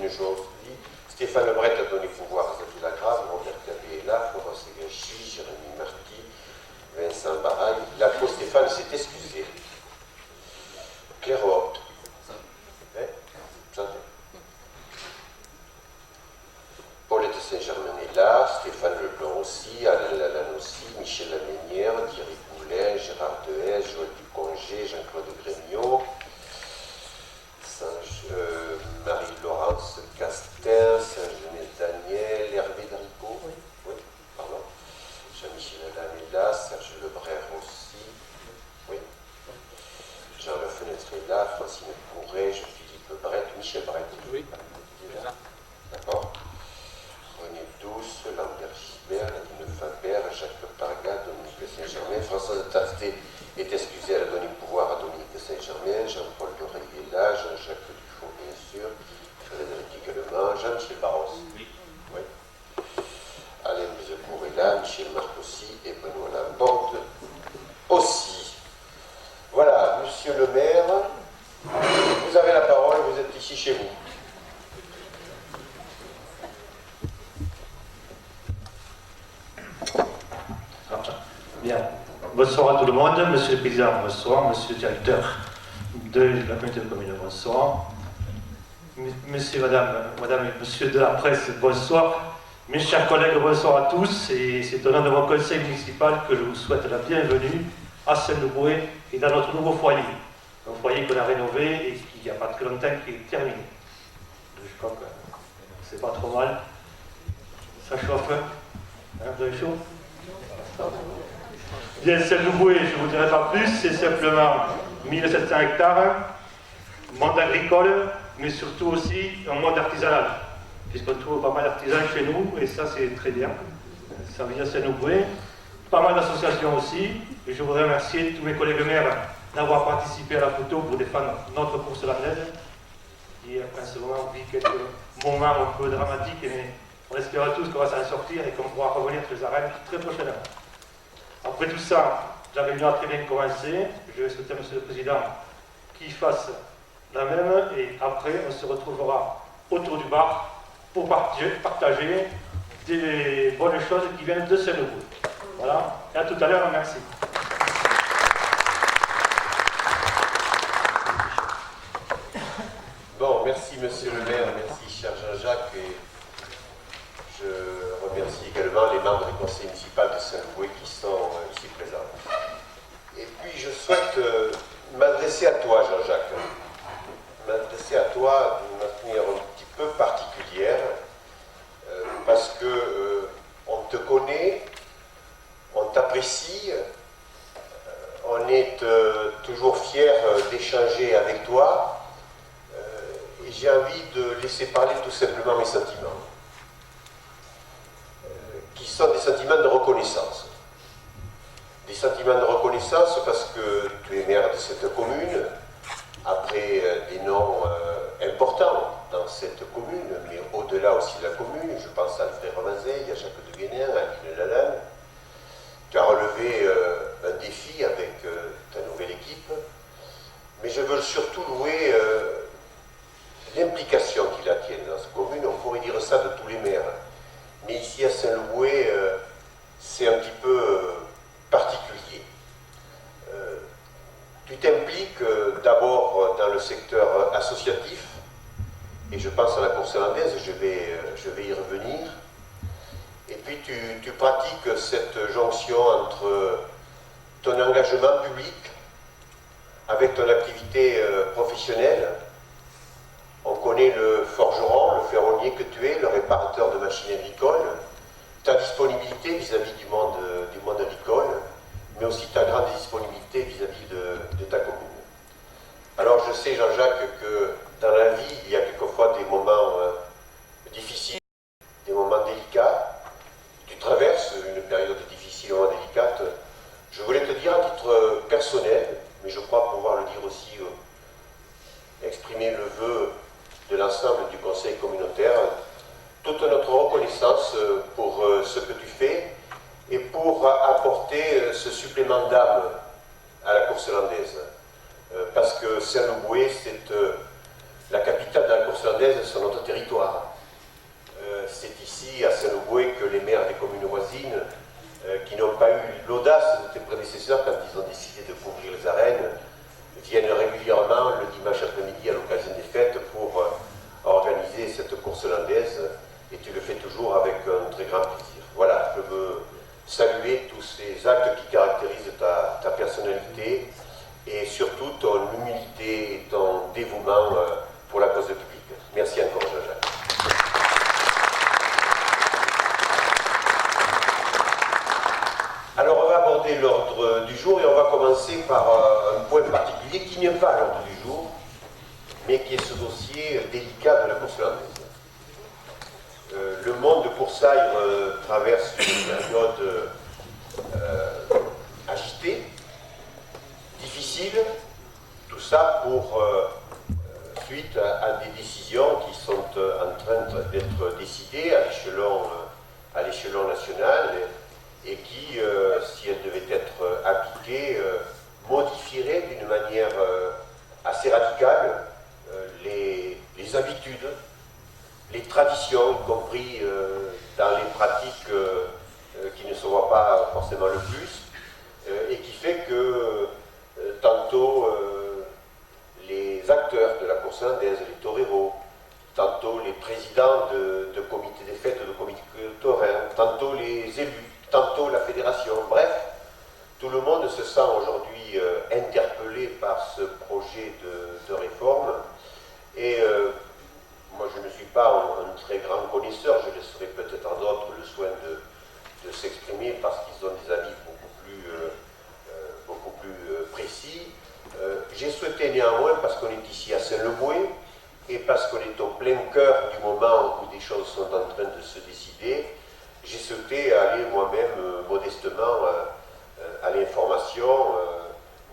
aujourd'hui. Stéphane Le Bret a donné pouvoir à Xavier Lagrave, Robert Cabé est là, Florence Segachy, Jérémy Marty, Vincent Baragne. La Stéphane s'est excusé. Claire Hort. Paulette Saint-Germain est là, Stéphane Leblanc aussi, Alain Lalanne aussi, Michel Laménière, Thierry Poulin, Gérard Dehaze, Joël Ducongé, Jean-Claude Grémiot, Marie-Laurence Castin, Saint-Genès Daniel, Hervé Daricot, oui, pardon, Jean-Michel Adam est là, Serge Lebrère aussi, oui, Jean Le Fenêtre est là, Francine Courret, Philippe Brett, Michel Brett, oui, d'accord. René Douce, Lambert Gilbert, Nadine Faber, Jacques Parga, Dominique Saint-Germain, Françoise Tastet est excusée, elle a donné pouvoir à Dominique Saint-Germain, Jean-Paul Doré est là, Jean-Jacques Dufault bien sûr, Frédéric également, Jean-Michel Barros, oui. Alain Buzecourt est là, Michel Marc aussi, et Benoît Laporte aussi. Voilà, monsieur le maire, vous avez la parole, vous êtes ici chez vous. Bien. Bonsoir à tout le monde, monsieur le président, bonsoir, monsieur le directeur de la communauté de communes, bonsoir. Monsieur, madame et monsieur de la presse, bonsoir. Mes chers collègues, bonsoir à tous. Et c'est au nom de mon conseil municipal que je vous souhaite la bienvenue à Saint-Louboué et dans notre nouveau foyer. Un foyer qu'on a rénové et qui, il n'y a pas très longtemps, qui est terminé. Je crois que c'est pas trop mal. Ça chauffe, hein, vous avez chaud? Bien, Saint-Louboué, je ne vous dirai pas plus, c'est simplement 1700 hectares, monde agricole, mais surtout aussi un monde artisanal, puisqu'on trouve pas mal d'artisans chez nous, et ça c'est très bien. Ça vient à Saint-Louboué, pas mal d'associations aussi, et je voudrais remercier tous mes collègues maires d'avoir participé à la photo pour défendre notre course landaise, qui en ce moment vit quelques moments un peu dramatiques, mais on espère tous qu'on va s'en sortir et qu'on pourra revenir sur les arènes très prochainement. Après tout ça, la réunion a très bien commencé. Je vais souhaiter à monsieur le président qu'il fasse la même et après on se retrouvera autour du bar pour partager des bonnes choses qui viennent de Saint-Louboué. Voilà, et à tout à l'heure, merci. Bon, merci monsieur le maire, merci cher Jean-Jacques, et je remercie également les membres du conseil municipal de Saint-Louboué qui sont ici présents. Et puis je souhaite m'adresser à toi Jean-Jacques, m'adresser à toi d'une manière un petit peu particulière, parce que on te connaît, on t'apprécie, on est toujours fiers d'échanger avec toi, et j'ai envie de laisser parler tout simplement mes sentiments, qui sont des sentiments de reconnaissance. Des sentiments de reconnaissance parce que tu es maire de cette commune, après des noms importants dans cette commune, mais au-delà aussi de la commune, je pense à Alfred Romazeille, à Jacques de Guénin, à Aline Lalanne. Tu as relevé un défi avec ta nouvelle équipe, mais je veux surtout louer l'implication qu'il a tienne dans cette commune. On pourrait dire ça de tous les maires, mais ici à Saint-Louboué, c'est un petit peu particulier. Tu t'impliques d'abord dans le secteur associatif, et je pense à la course landaise, je vais y revenir. Et puis tu pratiques cette jonction entre ton engagement public avec ton activité professionnelle. On connaît le forgeron, le ferronnier que tu es, le réparateur de machines agricoles, ta disponibilité vis-à-vis du monde agricole, mais aussi ta grande disponibilité vis-à-vis de ta commune. Alors je sais, Jean-Jacques, que dans la vie, il y a quelquefois des moments difficiles, des moments délicats. Tu traverses une période difficilement délicate. Je voulais te dire à titre personnel, mais je crois pouvoir le dire aussi, exprimer le vœu de l'ensemble du conseil communautaire, toute notre reconnaissance pour ce que tu fais et pour apporter ce supplément d'âme à la course landaise. Parce que Saint-Louboué, c'est la capitale de la course landaise sur notre territoire. voisines qui n'ont pas eu l'audace de tes prédécesseurs quand ils ont décidé de couvrir les arènes, viennent régulièrement le dimanche après-midi à l'occasion des fêtes pour organiser cette course hollandaise, et tu le fais toujours avec un très grand plaisir. Voilà, je veux saluer tous ces actes qui caractérisent ta personnalité et surtout ton humilité et ton dévouement pour la cause publique. Merci encore, Jean-Jacques. Alors on va aborder l'ordre du jour et on va commencer par un point particulier qui n'est pas à l'ordre du jour, mais qui est ce dossier délicat de la course hollandaise. Le monde de Coursailles traverse une période agitée, difficile, tout ça pour suite à des décisions qui sont en train d'être décidées à l'échelon national et qui, si elles devaient être appliquées, modifieraient d'une manière assez radicale les habitudes, les traditions, y compris dans les pratiques qui ne se voient pas forcément le plus, et qui fait que tantôt les acteurs de la course hollandaise, les toreros, tantôt les présidents de comités des fêtes, de comités taurins, tantôt les élus, tantôt la fédération, bref, tout le monde se sent aujourd'hui interpellé par ce projet de réforme. Et moi je ne suis pas un très grand connaisseur, je laisserai peut-être à d'autres le soin de s'exprimer parce qu'ils ont des avis beaucoup plus précis. J'ai souhaité néanmoins, parce qu'on est ici à Saint-Leboué et parce qu'on est au plein cœur du moment où des choses sont en train de se décider, j'ai souhaité aller moi-même modestement à l'information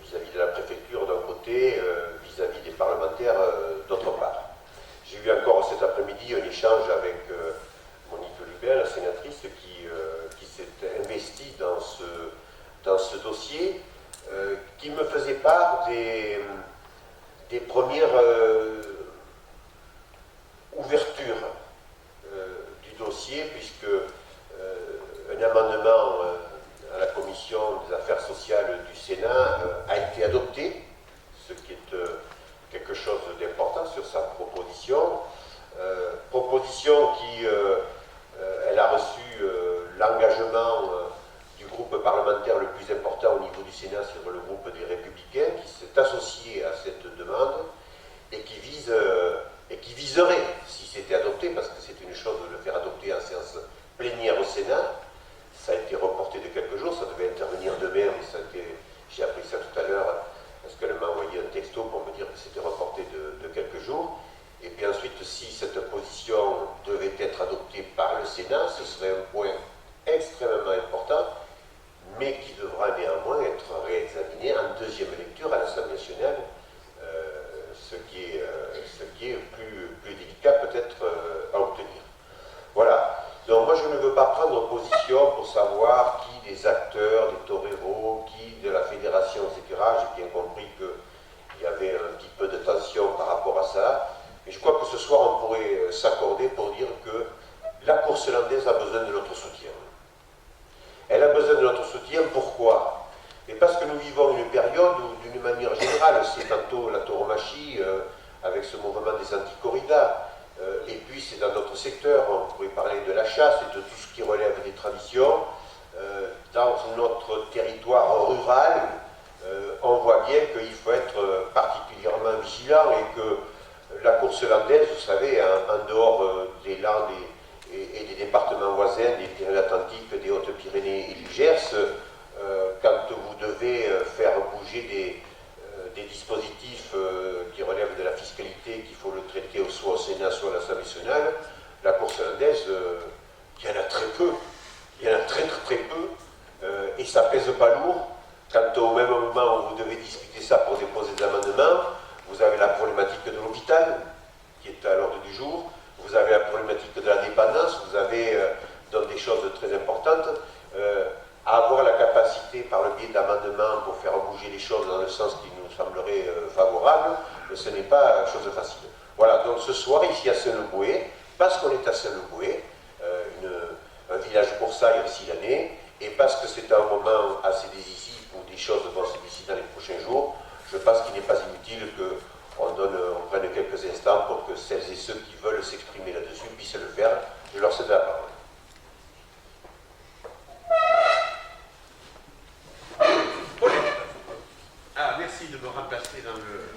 vis-à-vis de la préfecture d'un côté, vis-à-vis des parlementaires d'autre part. J'ai eu encore cet après-midi un échange avec Monique Olibert, la sénatrice, qui s'est investie dans ce dossier, qui me faisait part des premières ouvertures du dossier, puisque un amendement à la commission des affaires sociales du Sénat a été adopté, ce qui est quelque chose d'important sur sa proposition. Proposition qui, elle a reçu l'engagement du groupe parlementaire le plus important au niveau du Sénat sur le groupe des Républicains, qui s'est associé à cette demande et qui viserait, si c'était adopté, parce que c'est une chose de le faire adopter en séance plénière au Sénat, ça a été reporté de quelques jours, ça devait intervenir demain, mais j'ai appris ça tout à l'heure, parce qu'elle m'a envoyé un texto pour me dire que c'était reporté de quelques jours. Et puis ensuite, si cette position devait être adoptée par le Sénat, ce serait un point extrêmement important, mais qui devra néanmoins être réexaminé en deuxième lecture à l'Assemblée nationale, ce qui est plus délicat peut-être à obtenir. Voilà. Donc moi je ne veux pas prendre position pour savoir qui des acteurs, des toreros, qui de la fédération, etc. J'ai bien compris qu'il y avait un petit peu de tension par rapport à ça. Mais je crois que ce soir on pourrait s'accorder pour dire que la course hollandaise a besoin de notre soutien. Elle a besoin de notre soutien, pourquoi? Et parce que nous vivons une période où, d'une manière générale, c'est tantôt la tauromachie avec ce mouvement des anti-corridas, et puis c'est dans d'autres secteurs, on pourrait parler de la chasse et de tout ce qui relève des traditions. Dans notre territoire rural, on voit bien qu'il faut être particulièrement vigilant et que la course hollandaise, vous savez, en dehors des Landes et des départements voisins, des Pyrénées-Atlantiques, des Hautes-Pyrénées et du Gers, quand vous devez faire bouger des dispositifs qui relèvent de la fiscalité, qu'il faut le traiter soit au Sénat, soit à l'Assemblée nationale, la course hollandaise, il y en a très peu. Il y en a très peu, et ça pèse pas lourd. Quand au même moment où vous devez discuter ça pour déposer des amendements, vous avez la problématique de l'hôpital, qui est à l'ordre du jour, vous avez la problématique de la dépendance, vous avez donc des choses très importantes. Avoir la capacité, par le biais d'amendements, pour faire bouger les choses dans le sens qui nous semblerait favorable, ce n'est pas chose facile. Voilà, donc ce soir, ici à Saint-Leboué, parce qu'on est à Saint-Leboué, un village village Coursaille en Silanais, et parce que c'est un moment assez décisif où des choses vont se décider dans les prochains jours, je pense qu'il n'est pas inutile qu'on prenne quelques instants pour que celles et ceux qui veulent s'exprimer là-dessus puissent le faire. Je leur cède la parole. Ah, merci de me remplacer dans le...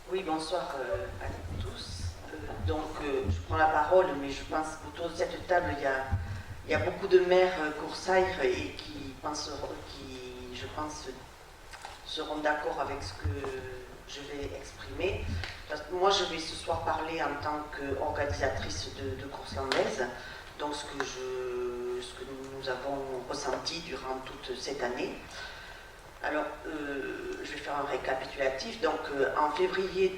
Oui, bonsoir à tous. Je prends la parole, mais je pense qu'autour de cette table, il y a beaucoup de maires Coursailles et qui, je pense, seront d'accord avec ce que je vais exprimer. Parce que moi, je vais ce soir parler en tant qu'organisatrice de courses landaises, donc ce que nous avons ressenti durant toute cette année. Alors, je vais faire un récapitulatif. Donc, en février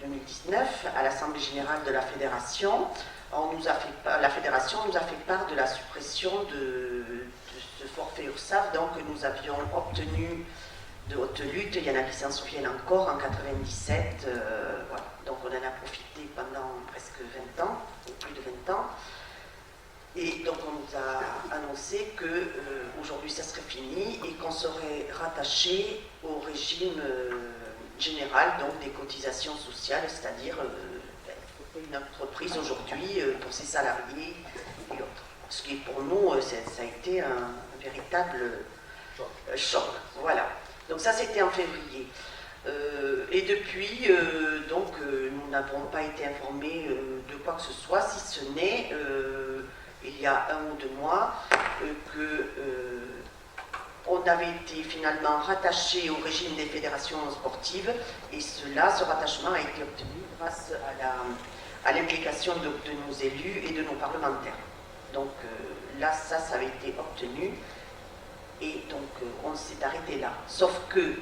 2019, à l'Assemblée Générale de la Fédération, la Fédération nous a fait part de la suppression de ce forfait URSSAF. Donc, nous avions obtenu de haute lutte, il y en a qui s'en souviennent encore, en 97. Voilà. Donc, on en a profité pendant presque 20 ans, ou plus de 20 ans. Et donc on nous a annoncé qu'aujourd'hui ça serait fini et qu'on serait rattaché au régime général, donc des cotisations sociales, c'est-à-dire une entreprise aujourd'hui pour ses salariés et autres. Ce qui pour nous, ça a été un véritable choc. Voilà. Donc ça c'était en février. Et depuis, nous n'avons pas été informés de quoi que ce soit, si ce n'est... il y a 1 ou 2 mois, on avait été finalement rattaché au régime des fédérations sportives et ce rattachement a été obtenu grâce à l'implication de nos élus et de nos parlementaires. Donc là, ça avait été obtenu et donc on s'est arrêté là. Sauf que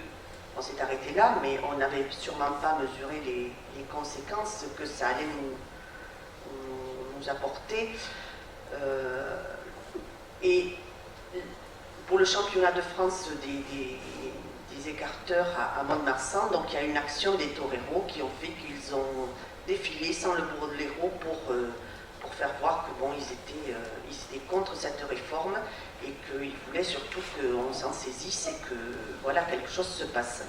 on s'est arrêté là, mais on n'avait sûrement pas mesuré les conséquences que ça allait nous apporter. Et pour le championnat de France des écarteurs à Mont-de-Marsan, donc il y a une action des toreros qui ont fait qu'ils ont défilé sans le bordereau pour faire voir que bon, ils étaient contre cette réforme et qu'ils voulaient surtout qu'on s'en saisisse et que voilà, quelque chose se passe.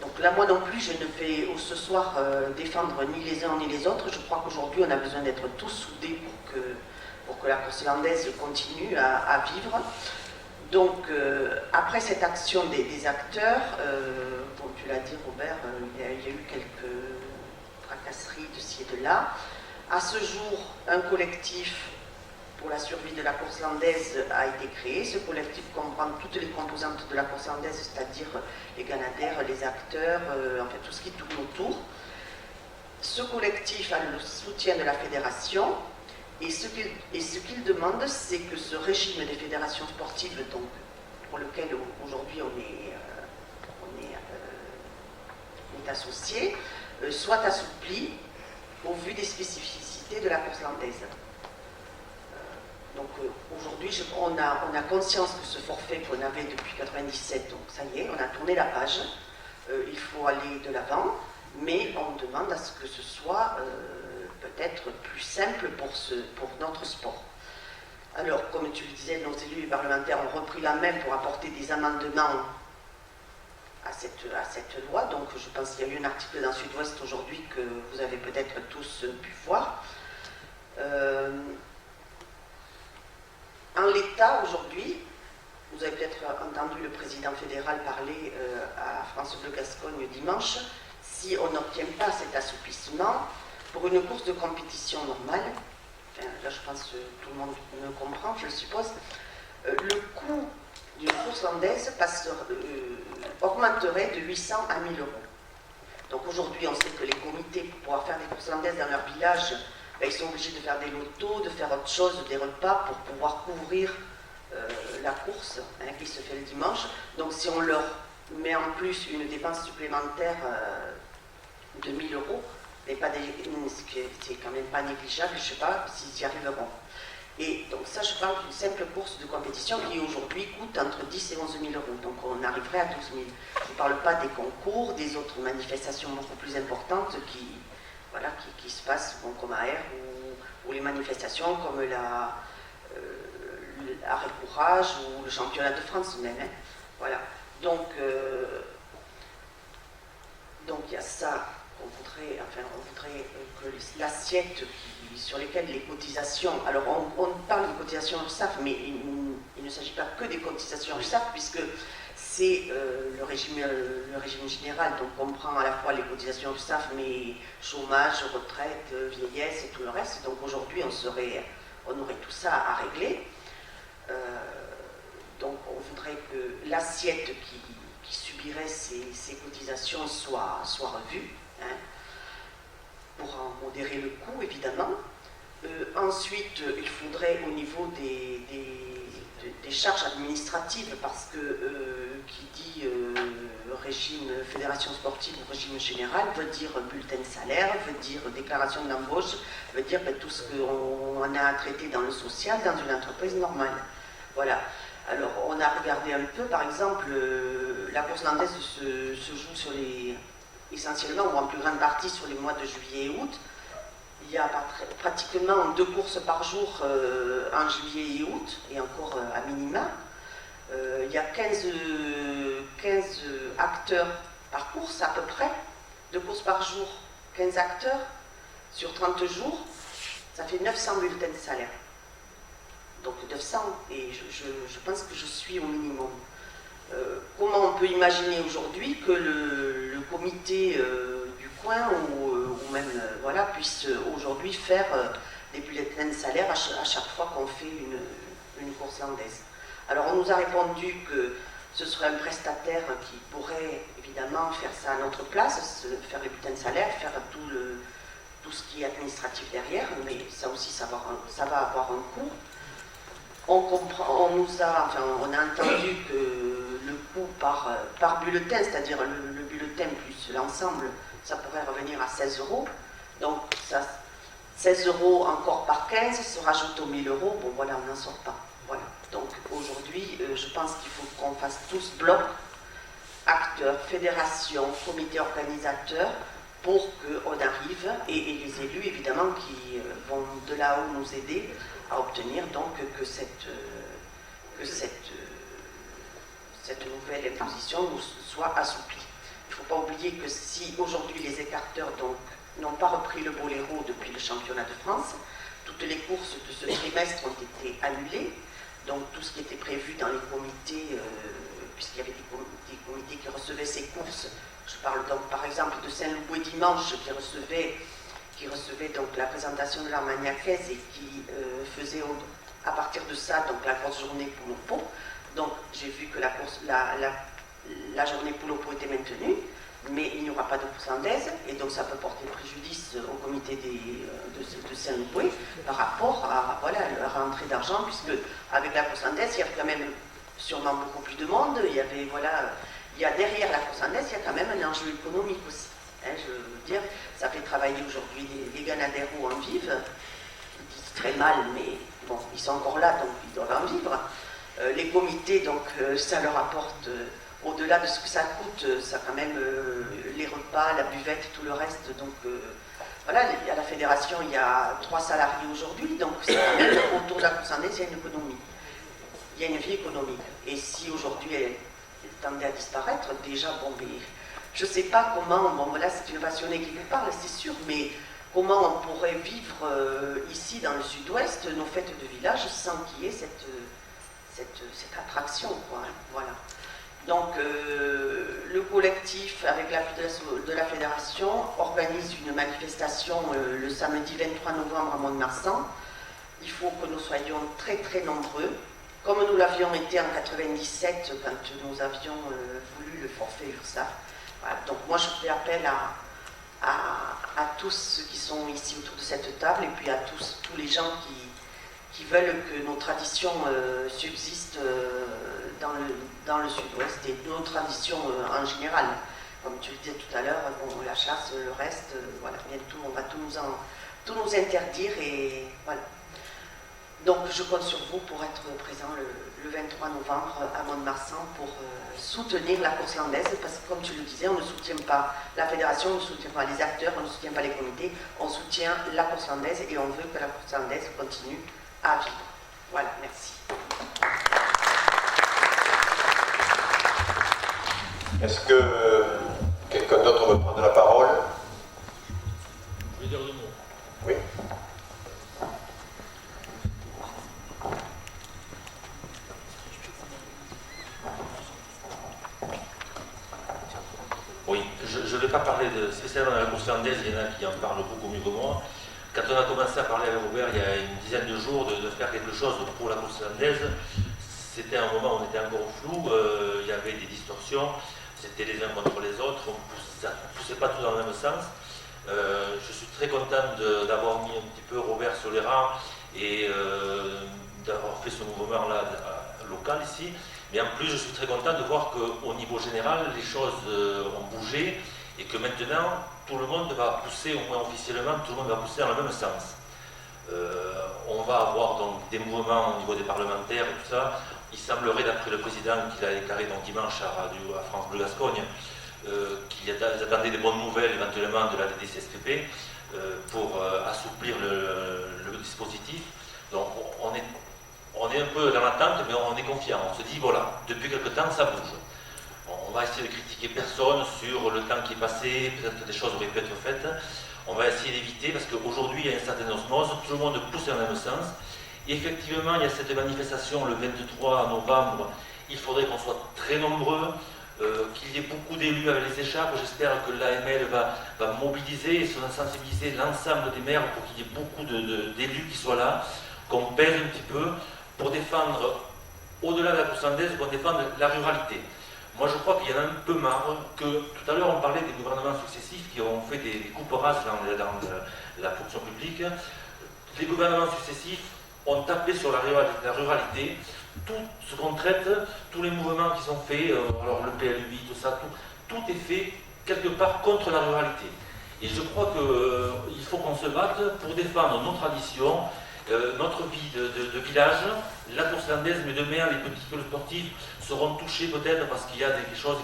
Donc là, moi non plus, je ne vais ce soir défendre ni les uns ni les autres. Je crois qu'aujourd'hui, on a besoin d'être tous soudés pour que la course landaise continue à vivre. Donc, après cette action des acteurs, comme tu l'as dit Robert, il y a eu quelques tracasseries de ci et de là. À ce jour, un collectif pour la survie de la course landaise a été créé. Ce collectif comprend toutes les composantes de la course landaise, c'est-à-dire les ganadères, les acteurs, enfin tout ce qui tourne autour. Ce collectif a le soutien de la fédération. Et ce qu'il demande, c'est que ce régime des fédérations sportives, donc, pour lequel aujourd'hui on est associé, soit assoupli au vu des spécificités de la course landaise. Donc aujourd'hui, on a conscience que ce forfait qu'on avait depuis 1997, donc ça y est, on a tourné la page, il faut aller de l'avant, mais on demande à ce que ce soit... peut-être plus simple pour notre sport. Alors, comme tu le disais, nos élus et parlementaires ont repris la main pour apporter des amendements à cette loi. Donc, je pense qu'il y a eu un article dans Sud-Ouest aujourd'hui que vous avez peut-être tous pu voir. En l'état, aujourd'hui, vous avez peut-être entendu le président fédéral parler à France Bleu Gascogne dimanche, si on n'obtient pas cet assouplissement, pour une course de compétition normale, enfin, là je pense que tout le monde me comprend, je le suppose, le coût d'une course landaise augmenterait de 800 à 1000 euros. Donc aujourd'hui, on sait que les comités, pour pouvoir faire des courses landaises dans leur village, ils sont obligés de faire des lotos, de faire autre chose, des repas pour pouvoir couvrir la course qui se fait le dimanche. Donc si on leur met en plus une dépense supplémentaire de 1000 euros, mais pas c'est quand même pas négligeable, je ne sais pas s'ils y arriveront. Et donc ça, je parle d'une simple course de compétition qui aujourd'hui coûte entre 10 et 11 000 euros. Donc on arriverait à 12 000. Je ne parle pas des concours, des autres manifestations beaucoup plus importantes qui se passent comme à Air ou les manifestations comme l'arrêt courage ou le championnat de France même. Hein. Voilà. Donc il y a ça. On voudrait que l'assiette sur lesquelles les cotisations, alors on parle de cotisations URSSAF, mais il ne s'agit pas que des cotisations URSSAF, puisque c'est le régime général, donc on comprend à la fois les cotisations URSSAF, mais chômage, retraite, vieillesse et tout le reste. Donc aujourd'hui, on aurait tout ça à régler. Donc on voudrait que l'assiette qui subirait ces cotisations soit revue. Hein, pour en modérer le coût, évidemment. Ensuite, il faudrait au niveau des charges administratives, parce que qui dit régime fédération sportive ou régime général veut dire bulletin de salaire, veut dire déclaration d'embauche, veut dire tout ce qu'on a à traiter dans le social, dans une entreprise normale. Voilà. Alors, on a regardé un peu, par exemple, la course landaise se joue essentiellement ou en plus grande partie sur les mois de juillet et août. Il y a pratiquement 2 courses par jour en juillet et août, et encore à minima. Il y a 15 acteurs par course à peu près, 2 courses par jour, 15 acteurs sur 30 jours, ça fait 900 bulletins de salaire. Donc 900, et je pense que je suis au minimum. Comment on peut imaginer aujourd'hui que le comité du coin ou même puisse aujourd'hui faire des bulletins de salaire à chaque fois qu'on fait une course landaise. Alors on nous a répondu que ce serait un prestataire qui pourrait évidemment faire ça à notre place, faire les bulletins de salaire, faire tout ce qui est administratif derrière, mais ça aussi ça va avoir un coût. On a entendu que le coût par bulletin, c'est-à-dire le bulletin plus l'ensemble, ça pourrait revenir à 16 euros. Donc, 16 euros encore par 15, se rajoute aux 1000 euros. Bon, voilà, on n'en sort pas. Voilà. Donc, aujourd'hui, je pense qu'il faut qu'on fasse tous bloc, acteurs, fédérations, comités organisateurs, pour qu'on arrive, et les élus, évidemment, qui vont de là-haut nous aider à obtenir donc que cette nouvelle imposition nous soit assouplie. Il ne faut pas oublier que si aujourd'hui les écarteurs n'ont pas repris le boléro depuis le championnat de France, toutes les courses de ce trimestre ont été annulées, donc tout ce qui était prévu dans les comités, puisqu'il y avait des comités qui recevaient ces courses, je parle donc par exemple de Saint-Loup dimanche qui recevait donc la présentation de l'Armagnacaise et qui faisait à partir de ça donc la grosse journée pour nos pots. Donc j'ai vu que la journée pour nos pots était maintenue, mais il n'y aura pas de course landaise et donc ça peut porter préjudice au comité de Saint-Loup par rapport à la rentrée d'argent, puisque avec la course landaise il y a quand même sûrement beaucoup plus de monde. Il y a derrière la course landaise, il y a quand même un enjeu économique aussi. Hein, je veux dire, ça fait travailler aujourd'hui les Ganaderos en vivent, ils disent très mal, mais bon, ils sont encore là, donc ils doivent en vivre. Les comités, donc ça leur apporte, au-delà de ce que ça coûte, ça quand même les repas, la buvette, tout le reste. Donc voilà, à la fédération, il y a 3 salariés aujourd'hui, donc c'est quand même autour de la course landaise, il y a une économie. Il y a une vie économique. Et si aujourd'hui elle tendait à disparaître, déjà, bon, mais je ne sais pas comment, bon voilà, c'est une passionnée qui vous parle, c'est sûr, mais comment on pourrait vivre ici dans le sud-ouest nos fêtes de village sans qu'il y ait cette attraction, quoi, hein, voilà. Donc le collectif, avec l'appui de la fédération, organise une manifestation le samedi 23 novembre à Mont-de-Marsan. Il faut que nous soyons très très nombreux, comme nous l'avions été en 97 quand nous avions voulu le forfait URSSAF. Voilà, donc moi je fais appel à tous ceux qui sont ici autour de cette table et puis à tous les gens qui veulent que nos traditions subsistent dans le sud-ouest et nos traditions en général. comme tu le disais tout à l'heure, bon, la chasse, le reste, voilà, bientôt on va tout nous interdire et voilà. Donc je compte sur vous pour être présent le 23 novembre à Mont-de-Marsan pour soutenir la course landaise, parce que comme tu le disais, on ne soutient pas la fédération, on ne soutient pas les acteurs, on ne soutient pas les comités, on soutient la course landaise et on veut que la course landaise continue à vivre. Voilà, merci. Est-ce que quelqu'un d'autre veut prendre la parole? Je vais dire 2 mots. Oui. Oui, je ne vais pas parler spécialement de la course landaise, il y en a qui en parlent beaucoup mieux que moi. Quand on a commencé à parler avec Robert il y a une dizaine de jours de faire quelque chose pour la course landaise, c'était un moment où on était encore flou, il y avait des distorsions, c'était les uns contre les autres, ça ne poussait pas tout dans le même sens. Je suis très content d'avoir mis un petit peu Robert sur les rangs et d'avoir fait ce mouvement-là local ici. Mais en plus, je suis très content de voir qu'au niveau général, les choses ont bougé et que maintenant, tout le monde va pousser, au moins officiellement, tout le monde va pousser dans le même sens. On va avoir donc des mouvements au niveau des parlementaires et tout ça. Il semblerait, d'après le président qu'il a déclaré donc dimanche à France Bleu Gascogne, qu'ils attendaient des bonnes nouvelles éventuellement de la DDCSPP pour assouplir le dispositif. Donc on est un peu dans l'attente, mais on est confiant. On se dit, voilà, depuis quelque temps, ça bouge. On va essayer de critiquer personne sur le temps qui est passé, peut-être que des choses auraient pu être faites. On va essayer d'éviter, parce qu'aujourd'hui, il y a une certaine osmose, tout le monde pousse dans le même sens. Et effectivement, il y a cette manifestation le 23 novembre. Il faudrait qu'on soit très nombreux, qu'il y ait beaucoup d'élus avec les écharpes. J'espère que l'AML va mobiliser et sensibiliser l'ensemble des maires pour qu'il y ait beaucoup d'élus qui soient là, qu'on pèse un petit peu pour défendre, au-delà de la course landaise, pour défendre la ruralité. Moi, je crois qu'il y en a un peu marre que, tout à l'heure, on parlait des gouvernements successifs qui ont fait des coupes rases dans la fonction publique. Les gouvernements successifs ont tapé sur la ruralité. Tout ce qu'on traite, tous les mouvements qui sont faits, alors le PLUI, tout ça, tout est fait quelque part contre la ruralité. Et je crois qu'il faut qu'on se batte pour défendre nos traditions, notre vie de village. La course landaise, mais demain, les petits clubs sportifs seront touchés peut-être parce qu'il y a des choses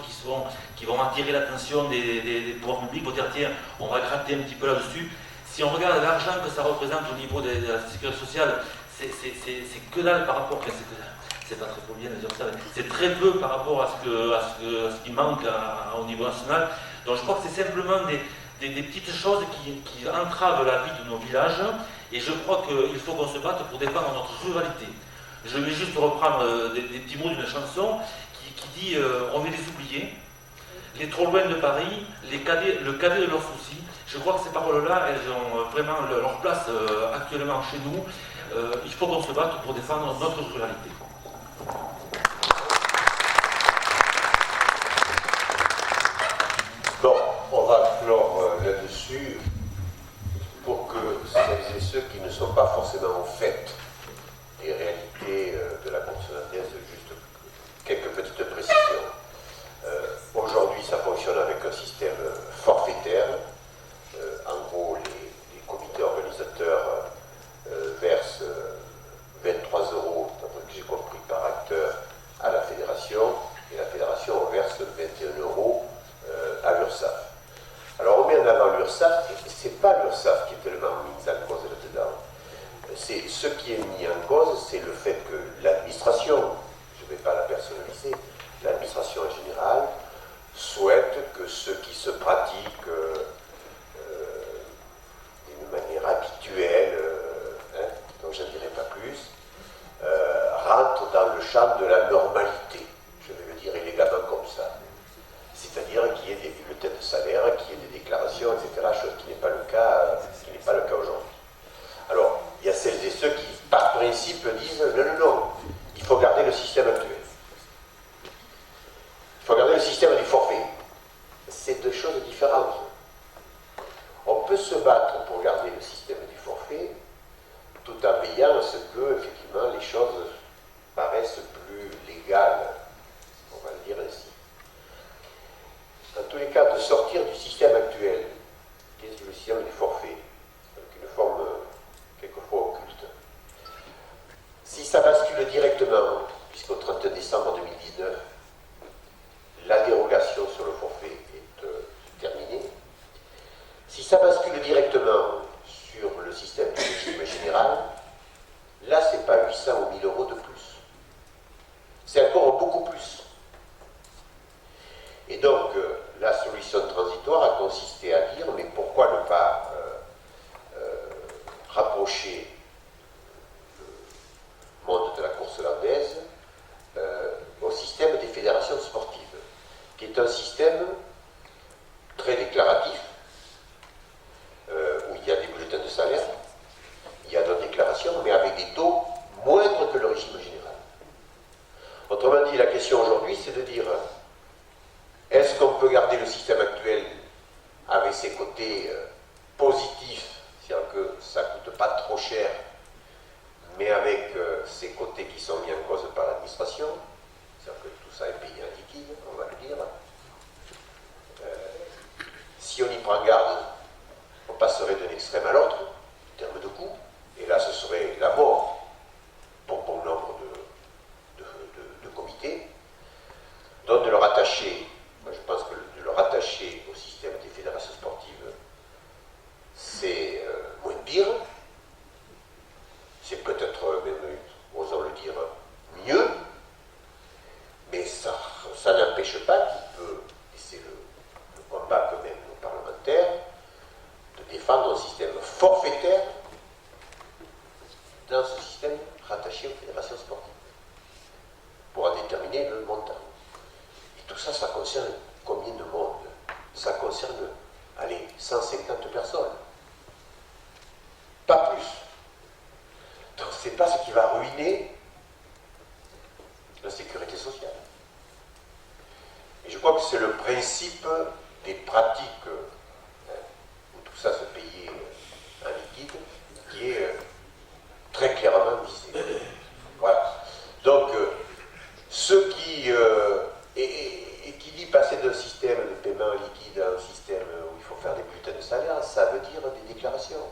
qui vont attirer l'attention des pouvoirs publics, pour dire tiens, on va gratter un petit peu là-dessus. Si on regarde l'argent que ça représente au niveau de la sécurité sociale, c'est que dalle par rapport, c'est pas très pour bien de dire ça, c'est très peu par rapport à ce qui manque au niveau national. Donc je crois que c'est simplement des petites choses qui entravent la vie de nos villages, et je crois qu'il faut qu'on se batte pour défendre notre ruralité. Je vais juste reprendre des petits mots d'une chanson qui dit on va les oublier, les trop loin de Paris, le cadet de leurs soucis. Je crois que ces paroles-là, elles ont vraiment leur place actuellement chez nous. Il faut qu'on se batte pour défendre notre ruralité. Bon, on va clore là-dessus pour que celles et ceux qui ne sont pas forcément au fait des réalités de la course landaise, juste quelques petites précisions. Aujourd'hui, ça fonctionne avec un système forfaitaire. En gros, les comités organisateurs versent 23 €, d'après ce que j'ai compris, par acteur à la fédération, et la fédération verse 21 € à l'URSSAF. Alors on met en avant l'URSSAF, et c'est pas l'URSSAF qui est tellement mise en cause là-dedans. C'est ce qui est mis en cause, c'est le fait que l'administration, je ne vais pas la personnaliser, l'administration en général souhaite que ceux qui se pratiquent d'une manière habituelle, donc je ne dirai pas plus, rentrent dans le champ de la normalité. Je vais le dire élégamment comme ça. C'est-à-dire qu'il y ait des bulletins de salaire, qu'il y ait des déclarations, etc., chose qui n'est pas le cas, aujourd'hui. Alors, il y a celles et ceux qui, par principe, disent non, il faut garder le système actuel. Il faut garder le système des forfaits. C'est deux choses différentes. On peut se battre pour garder le système du forfait, tout en veillant à ce que, effectivement, les choses paraissent plus légales, on va le dire ainsi. En tout tous les cas, de sortir du système actuel, qui est le système du forfait, avec une forme quelquefois occulte. Si ça bascule directement, puisqu'au 31 décembre 2019, la dérogation sur le forfait est terminée, si ça bascule directement sur le système du régime général, là, ce n'est pas 800 ou 1000 euros de plus. C'est encore beaucoup plus. Et donc, la solution transitoire a consisté à dire, mais pourquoi ne pas rapprocher le monde de la course landaise au système des fédérations sportives, qui est un système très déclaratif, où il y a des bulletins de salaire, il y a d'autres déclarations, mais avec des taux moindres que le régime général. Autrement dit, la question aujourd'hui, c'est de dire, est-ce qu'on peut garder le système actuel avec ses côtés positifs, c'est-à-dire que ça ne coûte pas trop cher, mais avec ses côtés qui sont mis en cause par l'administration, c'est-à-dire que tout ça est payé en liquide, on va le dire. Si on y prend garde, on passerait d'un extrême à l'autre, en termes de coût, et là ce serait la mort pour bon nombre de comités. Donc de le rattacher, moi je pense que de le rattacher au système des fédérations sportives, c'est moins pire, c'est peut-être même, osons le dire, mieux, mais ça n'empêche pas qu'il peut, et c'est le combat que mènent nos parlementaires, de défendre un système forfaitaire dans ce système rattaché aux fédérations sportives, pour en déterminer le montant. Et tout ça, ça concerne combien de monde? Ça concerne, allez, 150 personnes. Pas plus. Donc ce n'est pas ce qui va ruiner la sécurité sociale. Et je crois que c'est le principe des pratiques où tout ça se payait en liquide qui est très clairement visé. Voilà. Donc, ce qui et qui dit passer d'un système de paiement liquide à un système où il faut faire des bulletins de salaire, ça veut dire des déclarations.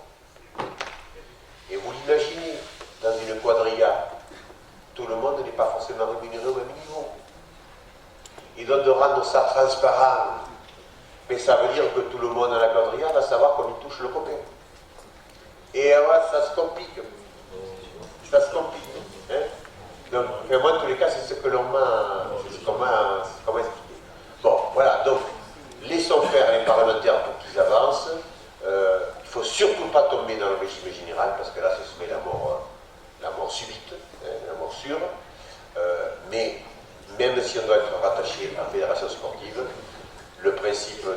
Et vous l'imaginez, dans une quadrilla, tout le monde n'est pas forcément rémunéré au même niveau. Et donc de rendre ça transparent, mais ça veut dire que tout le monde dans la quadrilla va savoir comment il touche le copain. Et alors, ça se complique. Ça se complique. Hein? Donc, moi, en tous les cas, c'est ce que l'on m'a expliqué. Bon, voilà, donc, laissons faire les parlementaires pour qu'ils avancent. Il ne faut surtout pas tomber dans le régime général, parce que là, ce serait la mort subite, hein, la mort sûre. Mais, même si on doit être rattaché à la fédération sportive, le principe que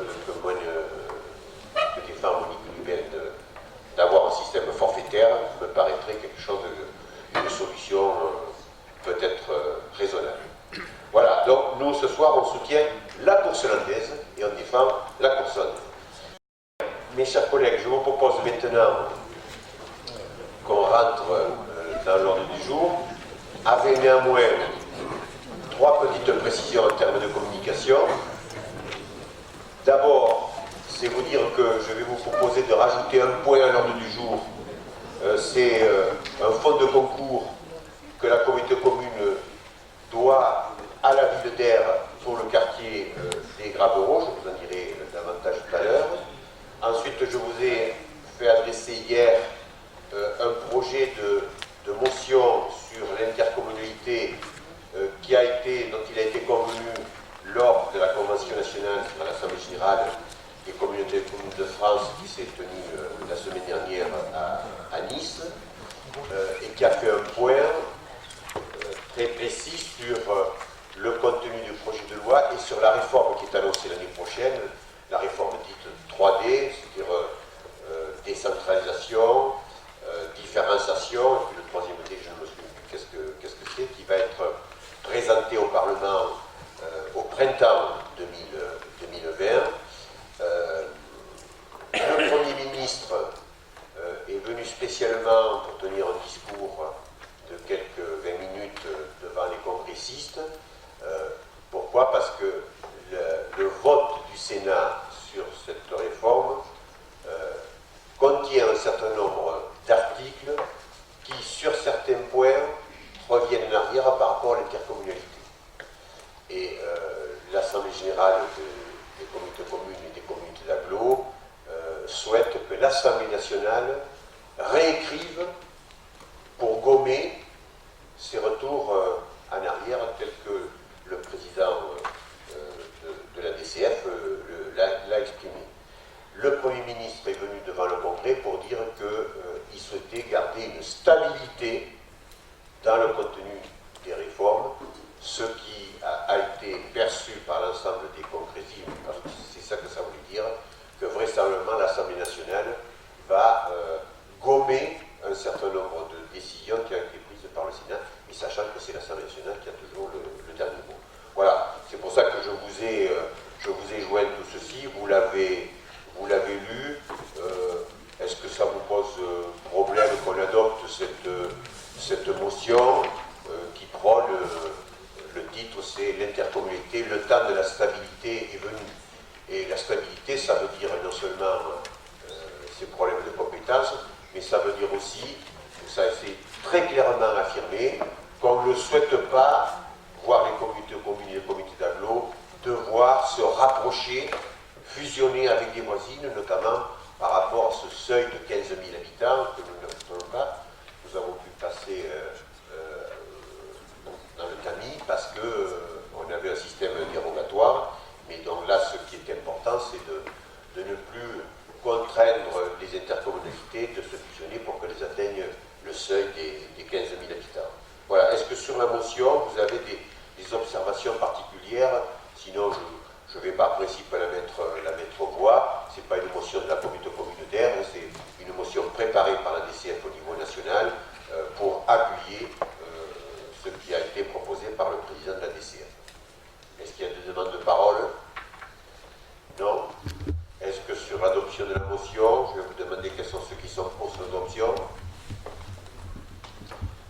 défend Monique Lubel d'avoir un système forfaitaire me paraîtrait quelque chose une solution peut-être raisonnable. Voilà, donc nous ce soir on soutient la course landaise et on défend la course landaise. Mes chers collègues, je vous propose maintenant qu'on rentre dans l'ordre du jour, avec néanmoins 3 petites précisions en termes de communication. D'abord, c'est vous dire que je vais vous proposer de rajouter un point à l'ordre du jour. C'est un fonds de concours que la communauté commune doit à la ville d'Aire pour le quartier des Gravereaux. Je vous en dirai davantage tout à l'heure. Ensuite, je vous ai fait adresser hier un projet de motion sur l'intercommunalité dont il a été convenu lors de la Convention nationale à l'Assemblée générale des communautés communes de France qui s'est tenue la semaine dernière à Nice et qui a fait un point très précis sur le contenu du projet de loi et sur la réforme qui est annoncée l'année prochaine, la réforme dite 3D, c'est-à-dire décentralisation, différenciation, et puis le troisième D, je ne me souviens plus qu'est-ce que c'est, qui va être présenté au Parlement au printemps 2020. Le Premier ministre est venu spécialement pour tenir un discours de quelques 20 minutes devant les congressistes. Pourquoi? Parce que le vote du du Sénat sur cette réforme contient un certain nombre d'articles qui, sur certains points, reviennent en arrière par rapport à l'intercommunalité. Et l'Assemblée générale des communautés communes et des communautés d'agglo souhaite que l'Assemblée nationale réécrive pour gommer ces retours en arrière tels que le président de la DCF l'a exprimé. Le Premier ministre est venu devant le Congrès pour dire qu'il souhaitait garder une stabilité dans le contenu des réformes, ce qui a été perçu par l'ensemble des concrétismes, parce que c'est ça que ça voulait dire, que vraisemblablement l'Assemblée nationale va gommer un certain nombre de décisions qui ont été prises par le Sénat, mais sachant que c'est l'Assemblée nationale qui a toujours le dernier mot. Voilà, c'est pour ça que je vous ai joint tout ceci, vous l'avez lu. Est-ce que ça vous pose problème qu'on adopte cette motion qui prône, le titre c'est l'intercommunalité, le temps de la stabilité est venu. Et la stabilité, ça veut dire non seulement ces problèmes de compétences, mais ça veut dire aussi, ça c'est très clairement affirmé, qu'on ne souhaite pas voir les communautés communes et les communautés d'agglo devoir se rapprocher, fusionner avec des voisines, notamment par rapport à ce seuil de 15 000 habitants que nous ne respectons pas. Nous avons pu passer dans le tamis parce qu'on avait un système dérogatoire, mais donc là ce qui est important c'est de ne plus contraindre les intercommunalités de se fusionner pour qu'elles atteignent le seuil des 15 000 habitants. Voilà, est-ce que sur la motion vous avez des observations particulières? Sinon je ne vais par principe la mettre aux voix. Ce n'est pas une motion de la communauté communautaire, c'est une motion préparée par la DCF au niveau national pour appuyer ce qui a été proposé par le président de la DCF. Est-ce qu'il y a des demandes de parole? Non. Est-ce que sur l'adoption de la motion, je vais vous demander quels sont ceux qui sont pour son adoption?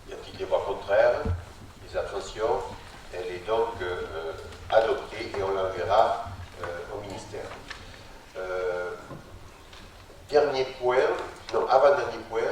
Y a-t-il des voix contraires? Des abstentions? Elle est donc adoptée et on l'enverra au ministère. Dernier point, non, avant-dernier point,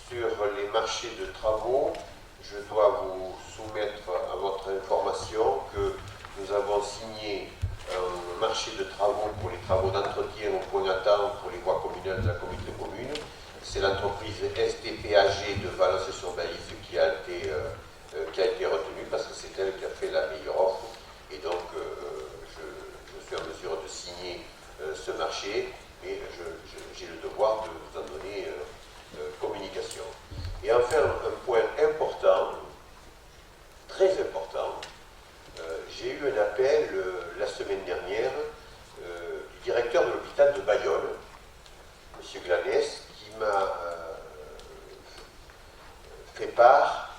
sur les marchés de travaux, je dois vous soumettre à votre information que nous avons signé un marché de travaux pour les travaux d'entretien au point d'attente pour les voies communales de la communauté commune. C'est l'entreprise STPAG de Valence-sur-Balise qui a été retenue parce que c'est elle qui a fait la meilleure offre. Et donc, je suis en mesure de signer ce marché et j'ai le devoir de vous en donner communication. Et enfin, un point important, très important, j'ai eu un appel la semaine dernière du directeur de l'hôpital de Bayonne, M. Glanès, qui m'a fait part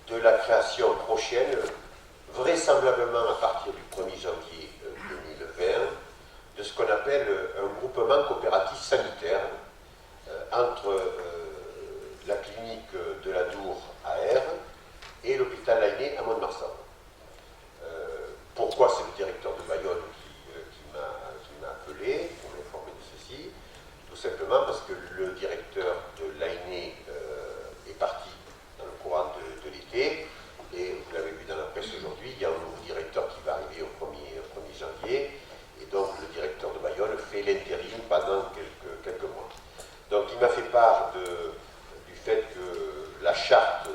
de la création prochaine, vraisemblablement à partir du 1er janvier 2020, de ce qu'on appelle un groupement coopératif sanitaire entre la clinique de la Dour à Aire et l'hôpital Lainé à Mont-de-Marsan. Pourquoi c'est le directeur de Bayonne qui m'a appelé pour m'informer de ceci? Tout simplement parce que le directeur de Lainé est parti dans le courant de l'été, et vous l'avez vu dans la presse aujourd'hui, il y a un nouveau directeur qui va arriver au 1er janvier, et donc le directeur de Bayonne fait l'intérim pendant quelques mois. Donc il m'a fait part du fait que la charte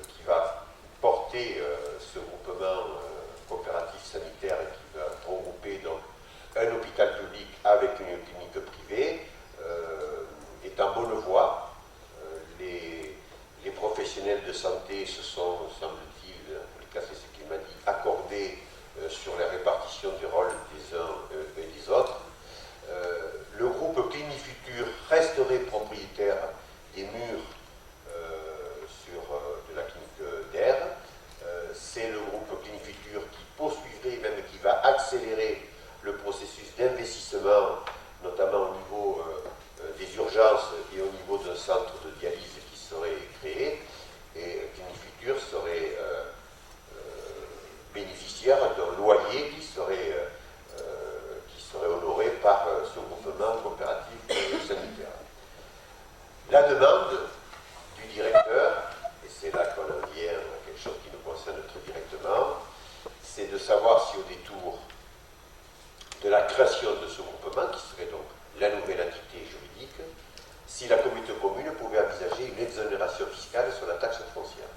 qui va porter ce groupement coopératif sanitaire et qui va regrouper donc un hôpital public avec une clinique privée est en bonne voie. Les professionnels de santé se sont, semble-t-il, en tout cas c'est ce qu'il m'a dit, accordés sur la répartition des rôles des uns et des autres. Le groupe Clinifutur resterait propriétaire des murs de la clinique d'Aire. C'est le groupe Clinifutur qui poursuivrait, même qui va accélérer le processus d'investissement, notamment au niveau des urgences et au niveau d'un centre de dialyse qui serait créé. Et Clinifutur serait bénéficiaire d'un loyer qui serait La demande du directeur, et c'est là qu'on en vient à quelque chose qui nous concerne très directement, c'est de savoir si au détour de la création de ce groupement, qui serait donc la nouvelle entité juridique, si la communauté commune pouvait envisager une exonération fiscale sur la taxe foncière.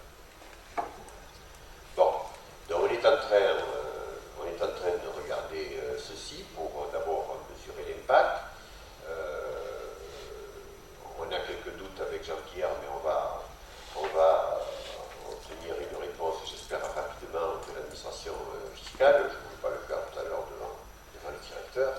Bon, donc on est en train de regarder ceci pour d'abord mesurer l'impact. On a quelques doutes avec Jean-Pierre, mais on va obtenir une réponse, j'espère rapidement, de l'administration fiscale. Je ne voulais pas le faire tout à l'heure devant le directeur.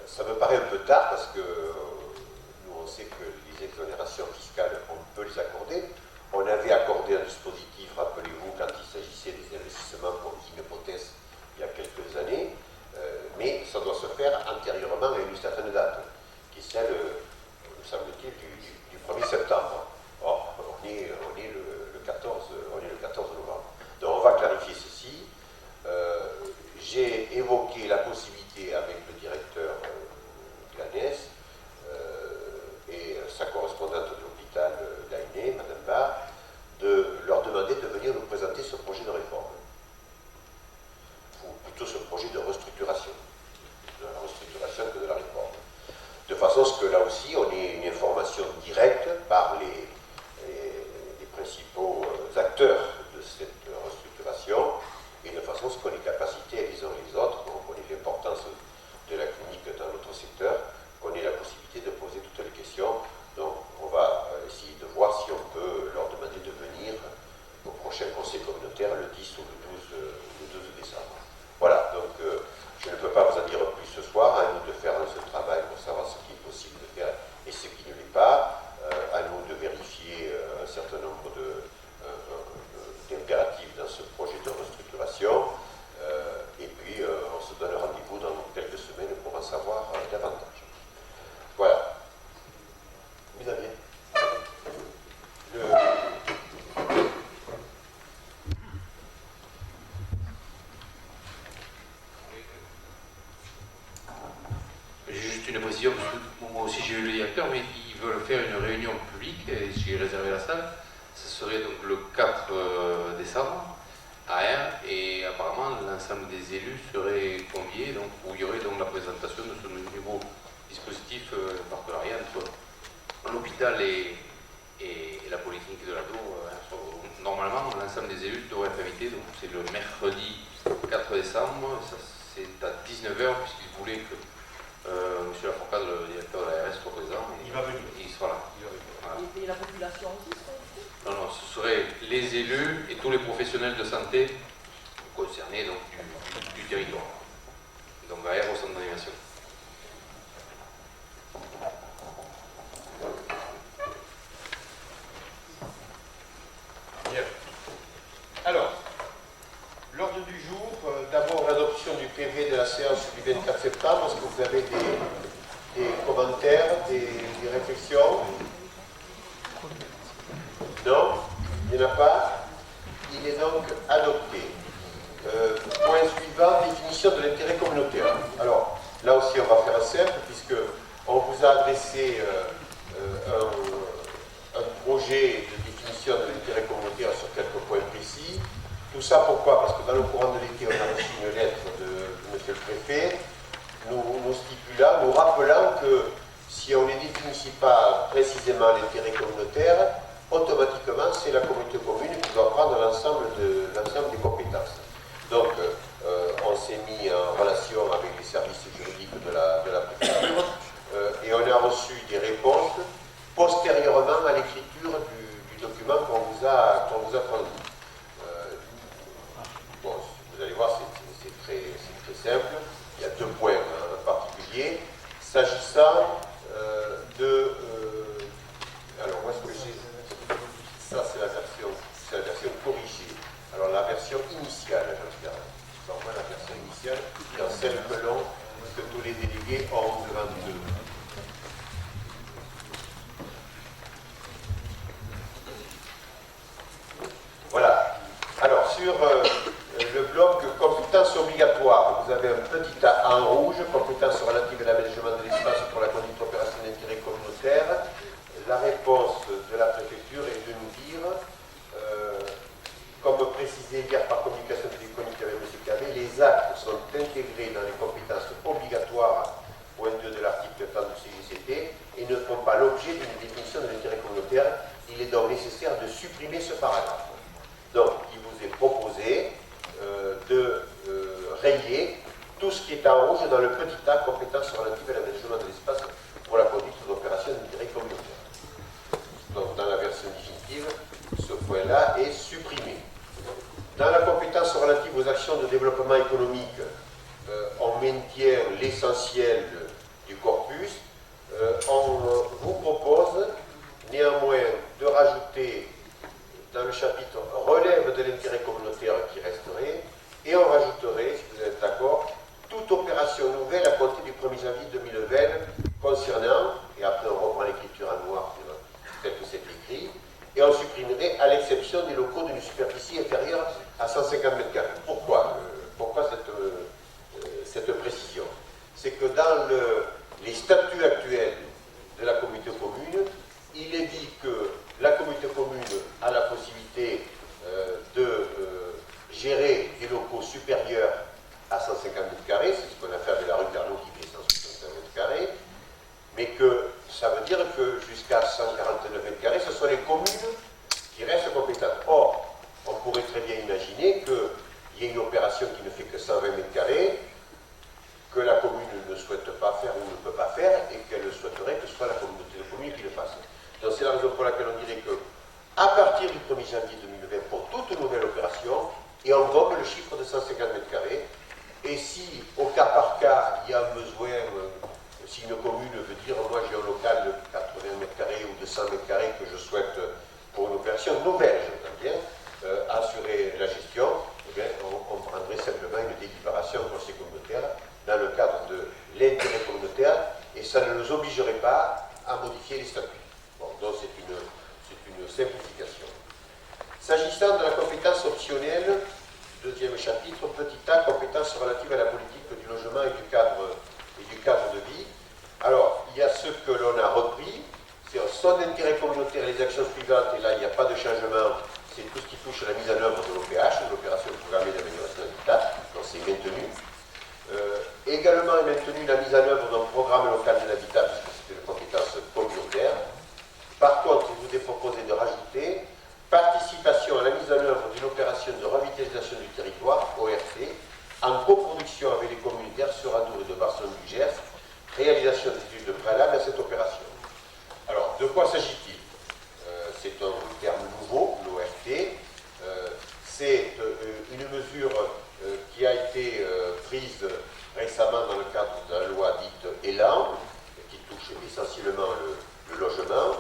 Ça me paraît un peu tard parce que nous on sait que les exonérations fiscales, on peut les accorder. On avait accordé un dispositif, rappelez-vous, quand il s'agissait des investissements pour une hypothèse il y a quelques années, mais ça doit se faire antérieurement à une certaine date, qui est celle, me semble-t-il, du 1er septembre. Or, on est le 14 novembre. Donc on va clarifier ceci. J'ai évoqué la possibilité avec le directeur de l'ANES et sa correspondante de l'hôpital d'Aïné, Madame Barr, de leur demander de venir nous présenter ce projet de réforme, ou plutôt ce projet de restructuration, de la restructuration que de la réforme, de façon à ce que là aussi on ait une information directe par les principaux acteurs de cette restructuration, et de façon à ce qu'on ait capacité les uns et les autres, on connaît l'importance de la clinique dans notre secteur, qu'on ait la possibilité de poser toutes les questions. Donc on va essayer de voir si on peut leur demander de venir au prochain conseil communautaire le 10 ou le 12 décembre. Voilà, donc je ne peux pas vous en dire plus ce soir, à nous de faire ce travail pour savoir ce qui est possible de faire et ce qui ne l'est pas, à nous de vérifier un certain nombre d'impératifs dans ce projet de restructuration, et puis on se donne rendez-vous dans quelques semaines pour en savoir davantage. Voilà. Xavier. Juste une précision, parce que moi aussi j'ai eu le directeur, mais ils veulent faire une réunion publique, et j'ai réservé la salle. Ce serait donc le 4 décembre à R, et apparemment l'ensemble des élus seraient conviés, donc, où il y aurait donc la présentation de ce nouveau dispositif partenariat entre l'hôpital et la polyclinique de l'Ado. Normalement, l'ensemble des élus devraient être invités, donc c'est le mercredi 4 décembre, c'est à 19h, puisqu'ils voulaient que M. Lafourcade, le directeur de l'ARS, soit présent. Il va venir. Il sera là. Voilà. Et la population aussi sera invitée ? Non, ce seraient les élus et tous les professionnels de santé concernés donc, du territoire. Donc AR au centre d'animation. Bien. Alors, l'ordre du jour, d'abord l'adoption du PV de la séance du 24 septembre. Est-ce que vous avez des commentaires, des réflexions? Non, il n'y en a pas. Il est donc adopté. Point suivant, définition de l'intérêt communautaire. Alors, là aussi, on va faire simple, puisque on vous a adressé un projet de définition de l'intérêt communautaire sur quelques points précis. Tout ça pourquoi? Parce que dans le courant de l'été, on a reçu une lettre de M. le Préfet, nous stipulant, nous rappelant que si on ne définit pas précisément l'intérêt communautaire, automatiquement, c'est la communauté commune qui doit prendre l'ensemble des compétences. Donc, on s'est mis en relation avec les services juridiques de la préfecture et on a reçu des réponses postérieurement à l'écriture du document qu'on vous a transmis. Bon, vous allez voir, c'est très simple. Il y a deux points en particulier. S'agissant alors, où est-ce que j'ai... Ça, c'est la version corrigée. Alors, la version initiale, Jean-Pierre. Normalement, la version initiale, dans celle que tous les délégués ont devant eux. pas l'objet d'une définition de l'intérêt communautaire. Il est donc nécessaire de supprimer ce paragraphe. Donc, il vous est proposé de rayer tout ce qui est en rouge dans le petit A, compétence relative à l'aménagement de l'espace pour la conduite d'opérations d'intérêt communautaire. Donc, dans la version définitive, ce point-là est supprimé. Dans la compétence relative aux actions de développement économique, on maintient l'essentiel du corpus. On vous propose néanmoins de rajouter dans le chapitre relève de l'intérêt communautaire qui resterait, et on rajouterait, si vous êtes d'accord, toute opération nouvelle à compter du 1er janvier 2020 concernant, et après on reprend l'écriture en noir tel que c'est écrit, et on supprimerait à l'exception des locaux d'une superficie inférieure à 150 m². Pourquoi cette précision? C'est que dans les statuts actuels de la communauté commune, il est dit que la communauté commune a la possibilité de gérer des locaux supérieurs à 150 m², c'est ce qu'on a fait avec la rue Carnot qui fait 165 m², mais que ça veut dire que jusqu'à 149 m², ce sont les communes qui restent compétentes. Or, on pourrait très bien imaginer qu'il y ait une opération qui ne fait que 120 m², que la commune ne souhaite pas faire ou ne peut pas faire, et qu'elle souhaiterait que ce soit la communauté de communes qui le fasse. Donc c'est la raison pour laquelle on dirait que, à partir du 1er janvier 2020, pour toute nouvelle opération, et on gomme le chiffre de 150 m², et si, au cas par cas, il y a un besoin, si une commune veut dire, moi j'ai un local de 80 m² ou de 100 m² que je souhaite, pour une opération nouvelle, j'entends bien, assurer la gestion, eh bien, on prendrait simplement une délibération au conseil communautaire dans le cadre de l'intérêt communautaire, et ça ne nous obligerait pas à modifier les statuts. Bon, donc c'est une simplification. S'agissant de la compétence optionnelle, deuxième chapitre, petit a, compétence relative à la politique du logement et du cadre de vie. Alors, il y a ce que l'on a repris, c'est son intérêt communautaire et les actions suivantes, et là il n'y a pas de changement, c'est tout ce qui touche à la mise en œuvre de l'OPH, de l'opération programmée d'amélioration de l'habitat, donc c'est maintenu. Également est maintenue la mise en œuvre d'un programme local de l'habitat, puisque c'est une compétence communautaire. Par contre, il vous est proposé de rajouter participation à la mise en œuvre d'une opération de revitalisation du territoire, ORT, en coproduction avec les communautaires sur Adour et de Barcelone-du-Gers, réalisation d'études préalables à cette opération. Alors, de quoi s'agit-il? C'est un terme nouveau, l'ORT. C'est une mesure qui a été prise récemment dans le cadre de la loi dite Élan, qui touche essentiellement le logement,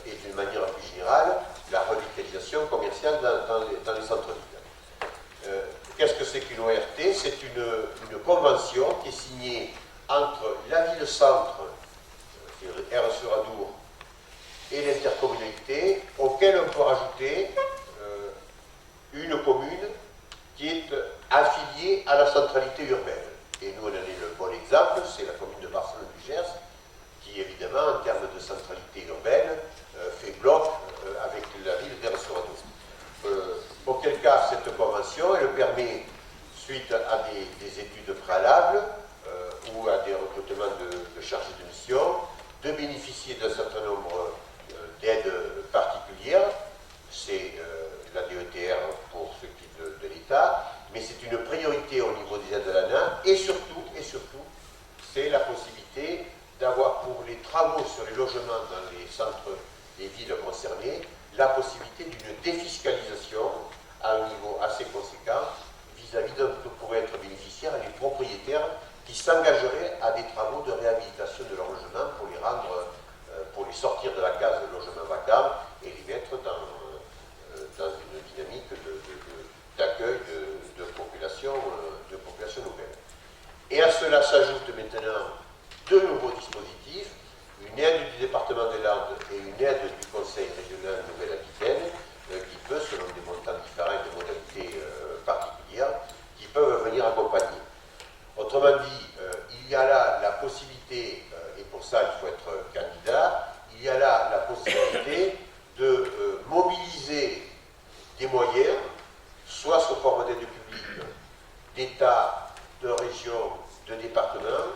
et d'une manière plus générale, la revitalisation commerciale dans les centres-villes. Qu'est-ce que c'est qu'une ORT? C'est une convention qui est signée entre la ville-centre, Erre-sur-Adour, et l'intercommunalité, auquel on peut rajouter une commune qui est affiliée à la centralité urbaine. Et nous, on en est le bon exemple, c'est la commune de Barcelone-du-Gers, qui évidemment, en termes de centralité urbaine, fait bloc avec la ville d'Erre-sur-Adour. Auquel cas, cette convention, elle permet, suite à des études préalables ou à des recrutements de chargés de mission, de bénéficier d'un certain nombre d'aides particulières. C'est la DETR pour ce qui est de l'État, mais c'est une priorité au niveau des aides de l'ANA, et surtout, c'est la possibilité d'avoir pour les travaux sur les logements dans les centres des villes concernées, la possibilité d'une défiscalisation à un niveau assez conséquent vis-à-vis de ce que pourraient être bénéficiaires les propriétaires qui s'engageraient à des travaux de réhabilitation de leur logement pour les rendre, pour les sortir de la case de logement vacant et les mettre dans une dynamique d'accueil de population nouvelle. Et à cela s'ajoutent maintenant deux nouveaux dispositifs, une aide du département des Landes et une aide du Conseil régional Nouvelle-Aquitaine, qui peut, selon des montants différents et des modalités particulières, qui peuvent venir accompagner. Autrement dit, il y a là la possibilité, et pour ça il faut être candidat, il y a là la possibilité de mobiliser des moyens, soit sous forme d'aide publique d'État, de région, de département,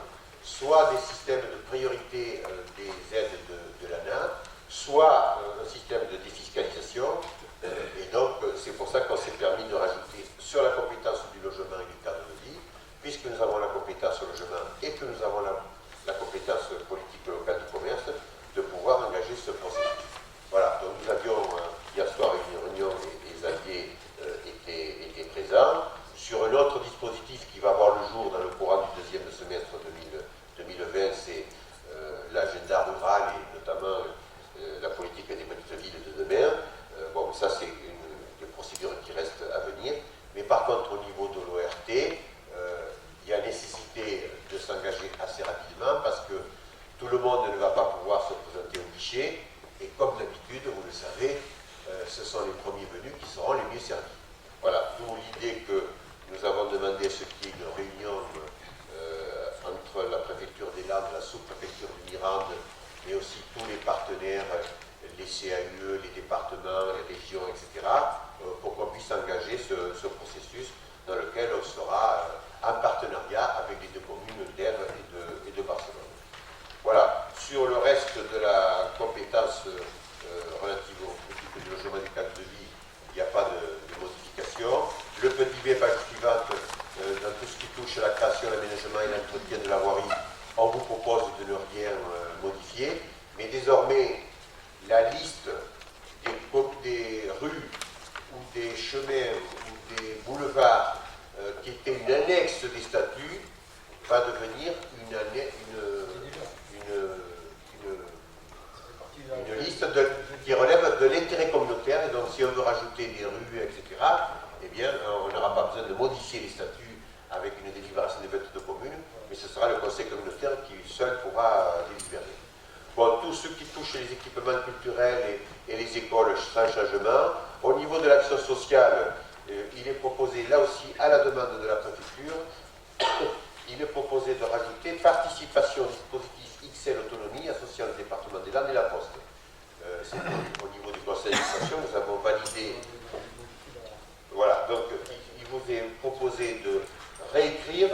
soit des systèmes de priorité des aides de desservis. Voilà, d'où l'idée que nous avons demandé ce qu'il y ait une réunion entre la préfecture des Landes, la sous-préfecture du Mirande, mais aussi tous les partenaires, les CAUE, les départements, les régions, etc., pour qu'on puisse engager ce processus dans lequel on sera en partenariat avec les deux communes d'Aire et de Barcelone. Voilà, sur le reste de la compétence relative aux politiques de logement et des cadres de vie, il n'y a pas de modification. Le petit B, page suivante, dans tout ce qui touche à la création, l'aménagement et l'entretien de la voirie, on vous propose de ne rien modifier, mais désormais, la liste des rues ou des chemins ou des boulevards qui était une annexe des statuts va devenir une liste qui relève de l'intérêt communautaire, et donc si on veut rajouter des rues, etc., eh bien, on n'aura pas besoin de modifier les statuts avec une délibération des votes de commune, mais ce sera le conseil communautaire qui seul pourra délibérer. Bon, tout ce qui touche les équipements culturels et les écoles sans changement. Au niveau de l'action sociale, il est proposé, là aussi, à la demande de la préfecture, il est proposé de rajouter participation au dispositif XL Autonomie associant le département des Landes et la Poste. C'est au niveau du conseil d'administration, nous avons validé. Voilà, donc il vous est proposé de réécrire,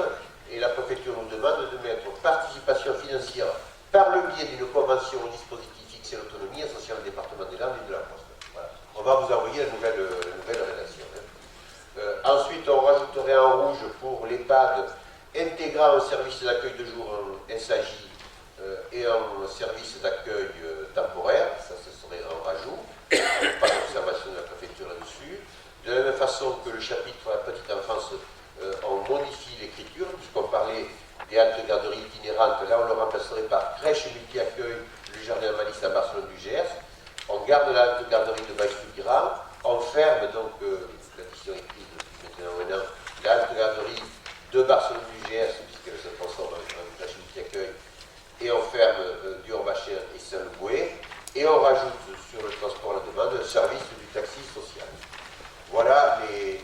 et la préfecture nous demande de mettre participation financière par le biais d'une convention au dispositif XL Autonomie associant le département des Landes et de la Poste. Voilà. On va vous envoyer la nouvelle rédaction. Ensuite, on rajouterait en rouge pour l'EHPAD intégrant un service d'accueil de jour en SAJ et un service d'accueil temporaire. Ça, ce serait un rajout. Pas d'observation de la préfecture là-dessus. De la même façon que le chapitre la petite enfance, on modifie l'écriture, puisqu'on parlait des haltes garderies itinérantes. Là, on le remplacerait par crèche multi-accueil, le jardin Malice à Barcelone du Gers. On garde la halte garderie de Baïs-Fouguiran. On ferme donc, l'addition est prise depuis maintenant un an, la halte garderie de Barcelone du Gers, puisqu'elle se transforme en crèche multi-accueil. Et on ferme Diorbacher et Saint-Louis. Et on rajoute sur le transport à la demande le service du taxi social. Voilà les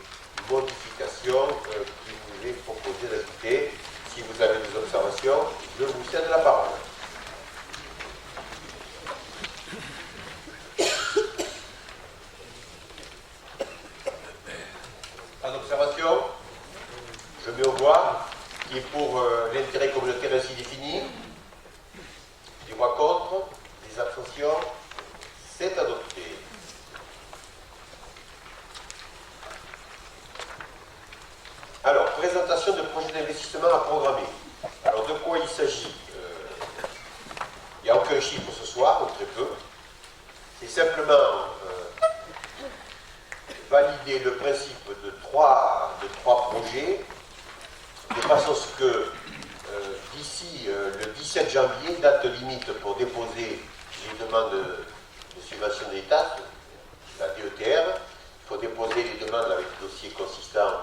modifications qui vous est proposé d'ajouter. Si vous avez des observations, je vous cède la parole. Pas d'observation? Je mets au voix qui est pour l'intérêt communautaire ainsi défini. Des voix contre, des abstentions. C'est adopté. Alors, présentation de projets d'investissement à programmer. Alors, de quoi il s'agit? Il n'y a aucun chiffre ce soir, ou très peu. C'est simplement valider le principe de trois projets, de façon à ce que d'ici le 17 janvier, date limite pour déposer les demandes de subvention de l'État, la DETR, il faut déposer les demandes avec le dossier consistant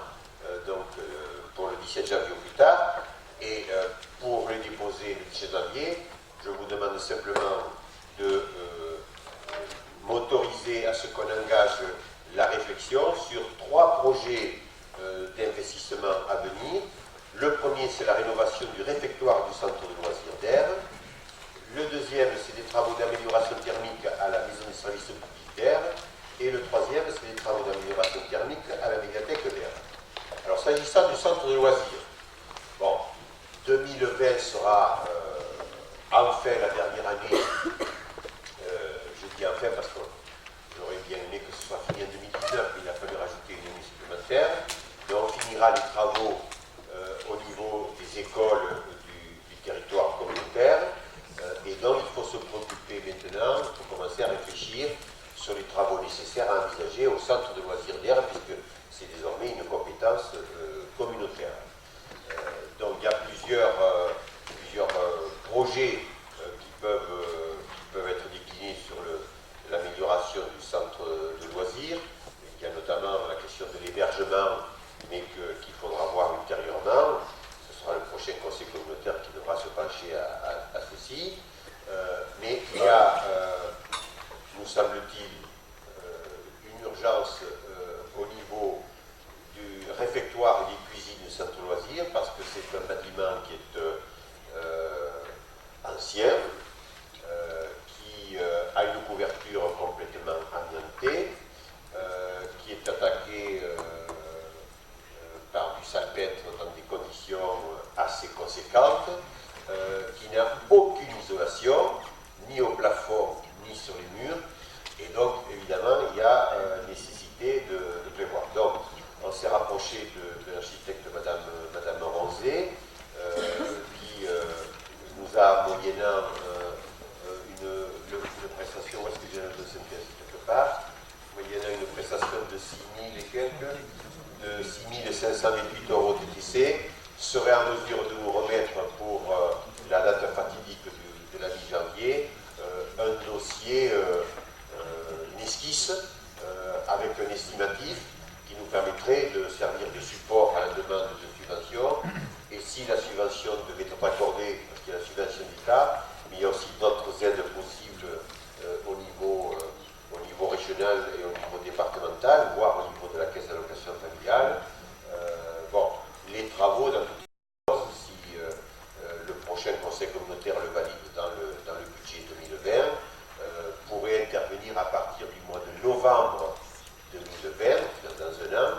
pour le 17 janvier au plus tard, et pour les déposer le 17 janvier, je vous demande simplement de m'autoriser à ce qu'on engage la réflexion sur trois projets d'investissement à venir. Le premier, c'est la rénovation du réfectoire du centre de loisirs d'Aire. Le deuxième, c'est des travaux d'amélioration thermique à la maison des services publics d'Aire. Et le troisième, c'est des travaux d'amélioration thermique à la médiathèque d'Aire. Alors, s'agissant du centre de loisirs, bon, 2020 sera enfin la dernière année, je dis enfin parce que j'aurais bien aimé que ce soit fini en 2019, mais il a fallu rajouter une année supplémentaire, et on finira les travaux au niveau des écoles du territoire communautaire, et donc il faut se préoccuper maintenant, il faut commencer à réfléchir sur les travaux nécessaires à envisager au centre de loisirs d'Aire, puisque c'est désormais une compétence communautaire. Donc il y a plusieurs projets qui peuvent être déclinés sur l'amélioration du centre de loisirs. Il y a notamment la question de l'hébergement, mais qu'il faudra voir ultérieurement. Ce sera le prochain conseil communautaire qui devra se pencher à ceci. Mais il y a, nous semble-t-il, une urgence au niveau 528 euros TTC, serait en mesure de vous remettre pour la date fatidique de la mi-janvier un dossier, une esquisse avec un estimatif qui nous permettrait de servir de support à la demande de subvention. Et si la subvention devait être accordée, parce qu'il y a la subvention d'État, mais il y a aussi d'autres aides possibles au niveau régional et au niveau départemental, voire au niveau de la caisse d'allocation familiale. Bon, les travaux, dans toutes les choses, si le prochain conseil communautaire le valide dans le budget 2020, pourrait intervenir à partir du mois de novembre 2020, dans un an.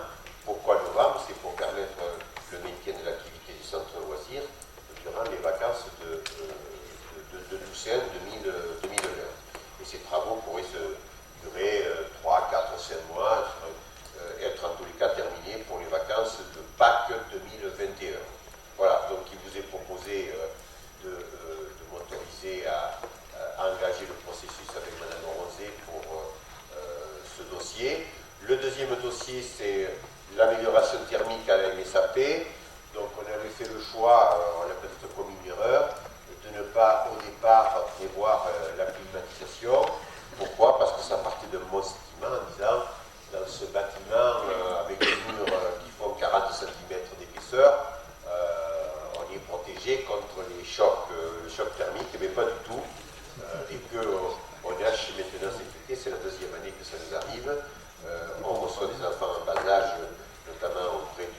Pourquoi novembre? C'est pour permettre le maintien de l'activité du centre de loisirs durant les vacances de Lucerne 2020. Et ces travaux pourraient se durer 3, 4, 5 mois, être en tous les cas terminés pour les vacances de Pâques 2021. Voilà, donc il vous est proposé de m'autoriser à engager le processus avec Mme Rosé pour ce dossier. Le deuxième dossier, c'est l'amélioration thermique à la MSAP. Donc on avait fait le choix, on a peut-être commis une erreur, de ne pas au départ prévoir la climatisation. Pourquoi? Parce que ça partait d'un bon sentiment en disant, dans ce bâtiment avec des murs qui font 40 cm d'épaisseur, on est protégé contre les chocs thermiques, mais pas du tout. Et qu'on lâche maintenant cet été, c'est la deuxième année que ça nous arrive. On reçoit des enfants en bas âge, notamment auprès du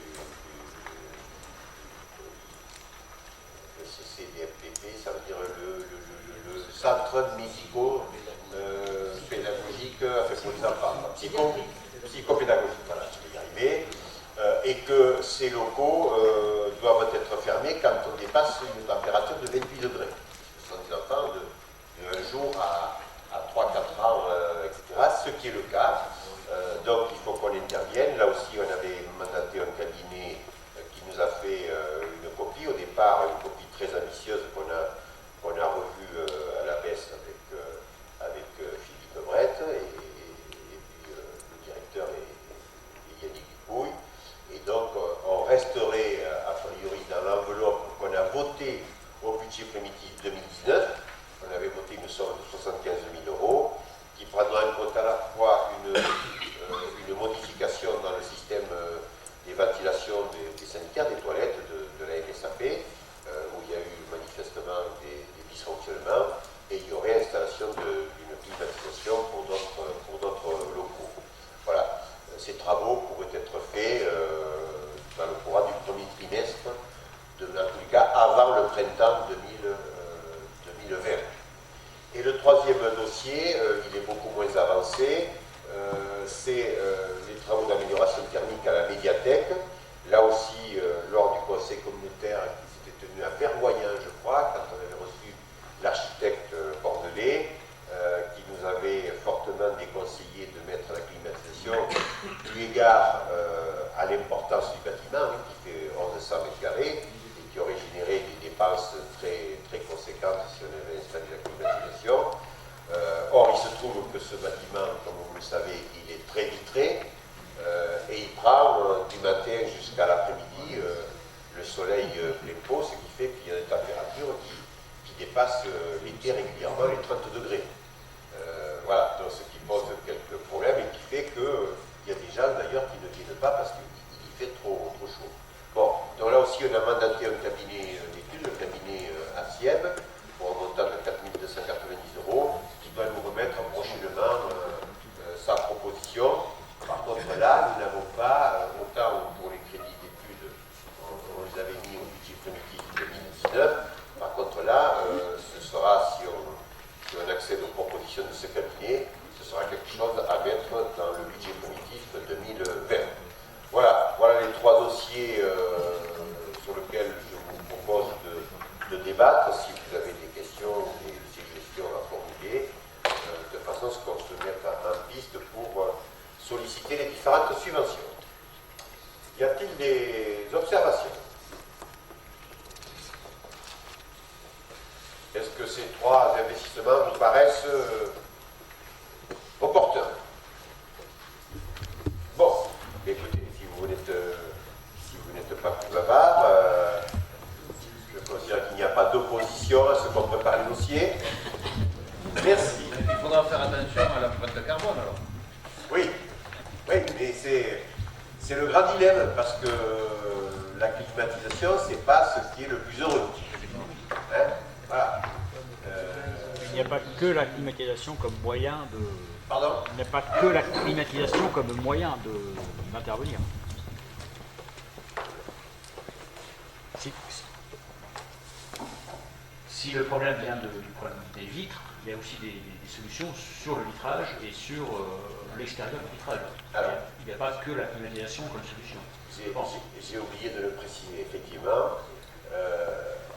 CCDFPP, ça veut dire le centre médico-pédagogique pour les enfants, psychopédagogique, voilà, je vais y arriver, et que ces locaux doivent être fermés quand on dépasse une température de 28 degrés. Ce sont des enfants de 1 jour à 3-4 ans, etc., ce qui est le cas. Donc il faut qu'on intervienne. Là aussi, on avait mandaté un cabinet qui nous a fait une copie, au départ une copie très ambitieuse qu'on a revue à la baisse avec Philippe Brett et puis le directeur et Yannick Dupouille. Et donc on resterait a priori dans l'enveloppe qu'on a votée au budget primitif 2019. On avait voté une somme de 75 000 euros qui prendra en compte à la fois une modification dans le système des ventilations des sanitaires, des toilettes de la MSAP, où il y a eu manifestement des dysfonctionnements, et il y aurait installation d'une climatisation pour d'autres locaux. Voilà, ces travaux pourraient être faits dans le courant du premier trimestre, en tous les cas avant le printemps 2020. Et le troisième dossier, il est beaucoup moins avancé, c'est les travaux d'amélioration thermique à la médiathèque. Là aussi, lors du conseil communautaire qui s'était tenu à Vermoyen, je crois, quand on avait reçu l'architecte bordelais, qui nous avait fortement déconseillé de mettre la climatisation, eu égard à l'importance du bâtiment, qui fait 1100 m² et qui aurait généré des dépenses très, très conséquentes si on avait installé la climatisation. Or, il se trouve que ce bâtiment, comme vous le savez, il est très vitré et il prend du matin jusqu'à l'après-midi le soleil plein pot, ce qui fait qu'il y a des températures qui dépassent l'été régulièrement les 30 degrés. Voilà, donc ce qui pose quelques problèmes et qui fait qu'il y a des gens d'ailleurs qui ne viennent pas parce qu'il fait trop chaud. Bon, donc là aussi on a mandaté un cabinet d'études, le cabinet ACIEM, pour un montant de 4 290 euros, qui doit nous remettre prochainement sa proposition. Par contre là, nous n'avons pas, autant pour les crédits d'études, on les avait mis au budget primitif 2019, par contre là, ce sera, si on accède aux propositions de ce cabinet, ce sera quelque chose à mettre dans le budget primitif 2020. Voilà les trois dossiers sur lesquels je vous propose de débattre. Si vous avez des questions ou des suggestions à formuler, de façon à ce qu'on se mette en piste pour solliciter les différentes subventions. Y a-t-il des observations? Est-ce que ces trois investissements vous paraissent opportuns? Bon, écoutez, si vous faudra faire attention à l'empreinte carbone alors. Oui, oui, mais c'est le grand dilemme, parce que la climatisation, c'est pas ce qui est le plus heureux. Hein, voilà. Il n'y a pas que la climatisation comme moyen de. Pardon? Il n'y a pas que la climatisation comme moyen d'intervenir. Si le problème vient du problème des vitres, il y a aussi des solutions sur le vitrage et sur l'extérieur du vitrage. Alors, il n'y a pas que la climatisation comme solution. J'ai oublié de le préciser, effectivement.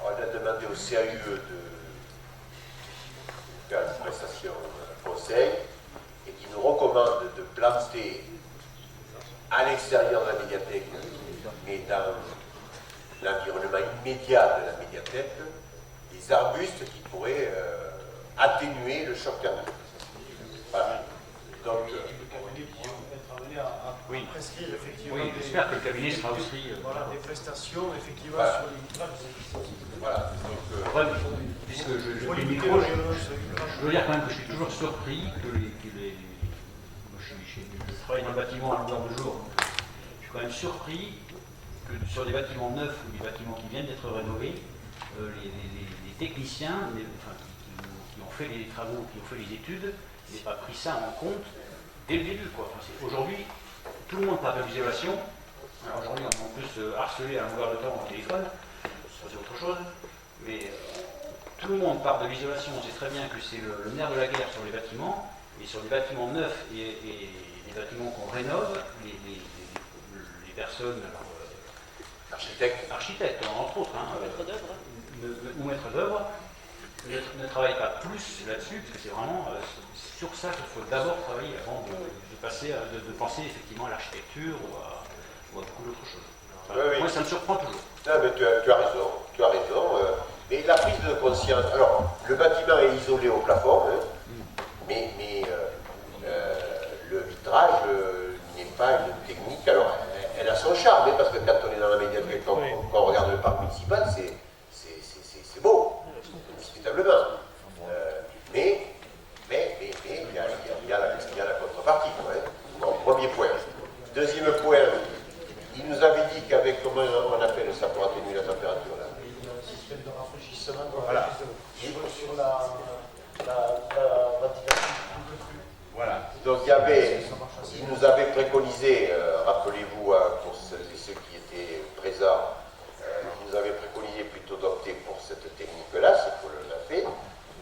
On a demandé au CAUE de faire une prestation conseil et qui nous recommande de planter à l'extérieur de la médiathèque, mais dans l'environnement immédiat de la médiathèque, des arbustes qui pourraient atténuer le choc thermique. Voilà. Donc, oui. Prescrire effectivement Oui, j'espère que le cabinet sera aussi. Voilà, des prestations effectivement Voilà. sur les vitrages. voilà. Donc, Puisque je Pour fais le limiter micro, le je rayonnage sur les vitrages. veux dire quand même que je suis toujours surpris que moi, je travaille dans le bâtiment à longueur de jour. Je suis quand même surpris que sur des bâtiments neufs ou des bâtiments qui viennent d'être rénovés, les techniciens qui ont fait les travaux, qui ont fait les études, n'aient pas pris ça en compte dès le début. Aujourd'hui, tout le monde parle de l'isolation. Alors aujourd'hui, on peut se harceler à longueur de temps au téléphone, ça c'est autre chose, mais tout le monde parle de l'isolation. On sait très bien que c'est le nerf de la guerre sur les bâtiments, et sur les bâtiments neufs et les bâtiments qu'on rénove, les personnes, architectes entre autres, ou maîtres d'œuvre, ne travaillent pas plus là-dessus, parce que c'est vraiment sur ça qu'il faut d'abord travailler avant de penser effectivement à l'architecture ou à beaucoup d'autres choses. Enfin, oui, oui. Moi, ça me surprend toujours. non, mais tu as raison. Mais la prise de conscience. Alors, le bâtiment est isolé au plafond, hein, mais le vitrage n'est pas une technique. Alors, elle a son charme, hein, parce que quand on est dans la médiathèque, quand on regarde le parc municipal, c'est beau, indiscutablement. Mais il y a la contrepartie. Quoi, hein. Bon, premier point. Deuxième point, il nous avait dit qu'avec, comment on appelle ça pour atténuer la température là, Un système de rafraîchissement Voilà. sur la ventilation. Voilà. Donc il nous avait préconisé, rappelez-vous, pour ceux qui étaient présents, il nous avait préconisé plutôt d'opter pour cette technique-là, c'est pour le l'a fait,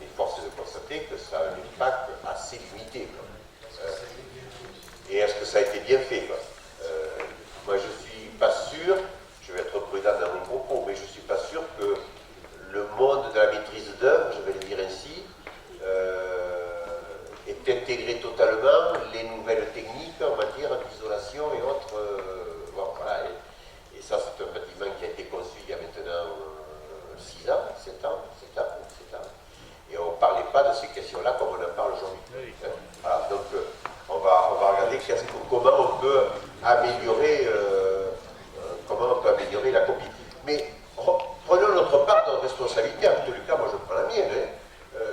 mais force est de constater que ça a un impact assez limité. Quoi. Et est-ce que ça a été bien fait quoi. Moi je suis pas sûr, je vais être prudent dans mon propos, mais je suis pas sûr que le monde de la maîtrise d'œuvre, je vais le dire ainsi, est intégré totalement les nouvelles techniques en matière d'isolation et autres. Bon, voilà. Et ça, c'est un bâtiment qui a été conçu il y a maintenant 6 ans, 7 ans. Et on ne parlait pas de ces questions-là comme on en parle aujourd'hui. Voilà, donc, on va regarder comment on peut améliorer la copie. Mais prenons notre part de responsabilité. En tous les cas, moi je prends la mienne. Hein.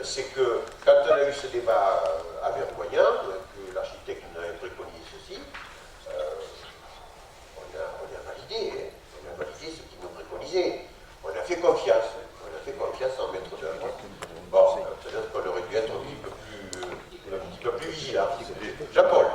C'est que quand on a eu ce débat à Vergoyen, que l'architecte nous avait préconisé ceci, on a validé. On a validé ce qu'il nous préconisait. On a fait confiance. En maître d'œuvre. Bon, peut-être qu'on aurait dû être un petit peu plus vigilant. Jean-Paul.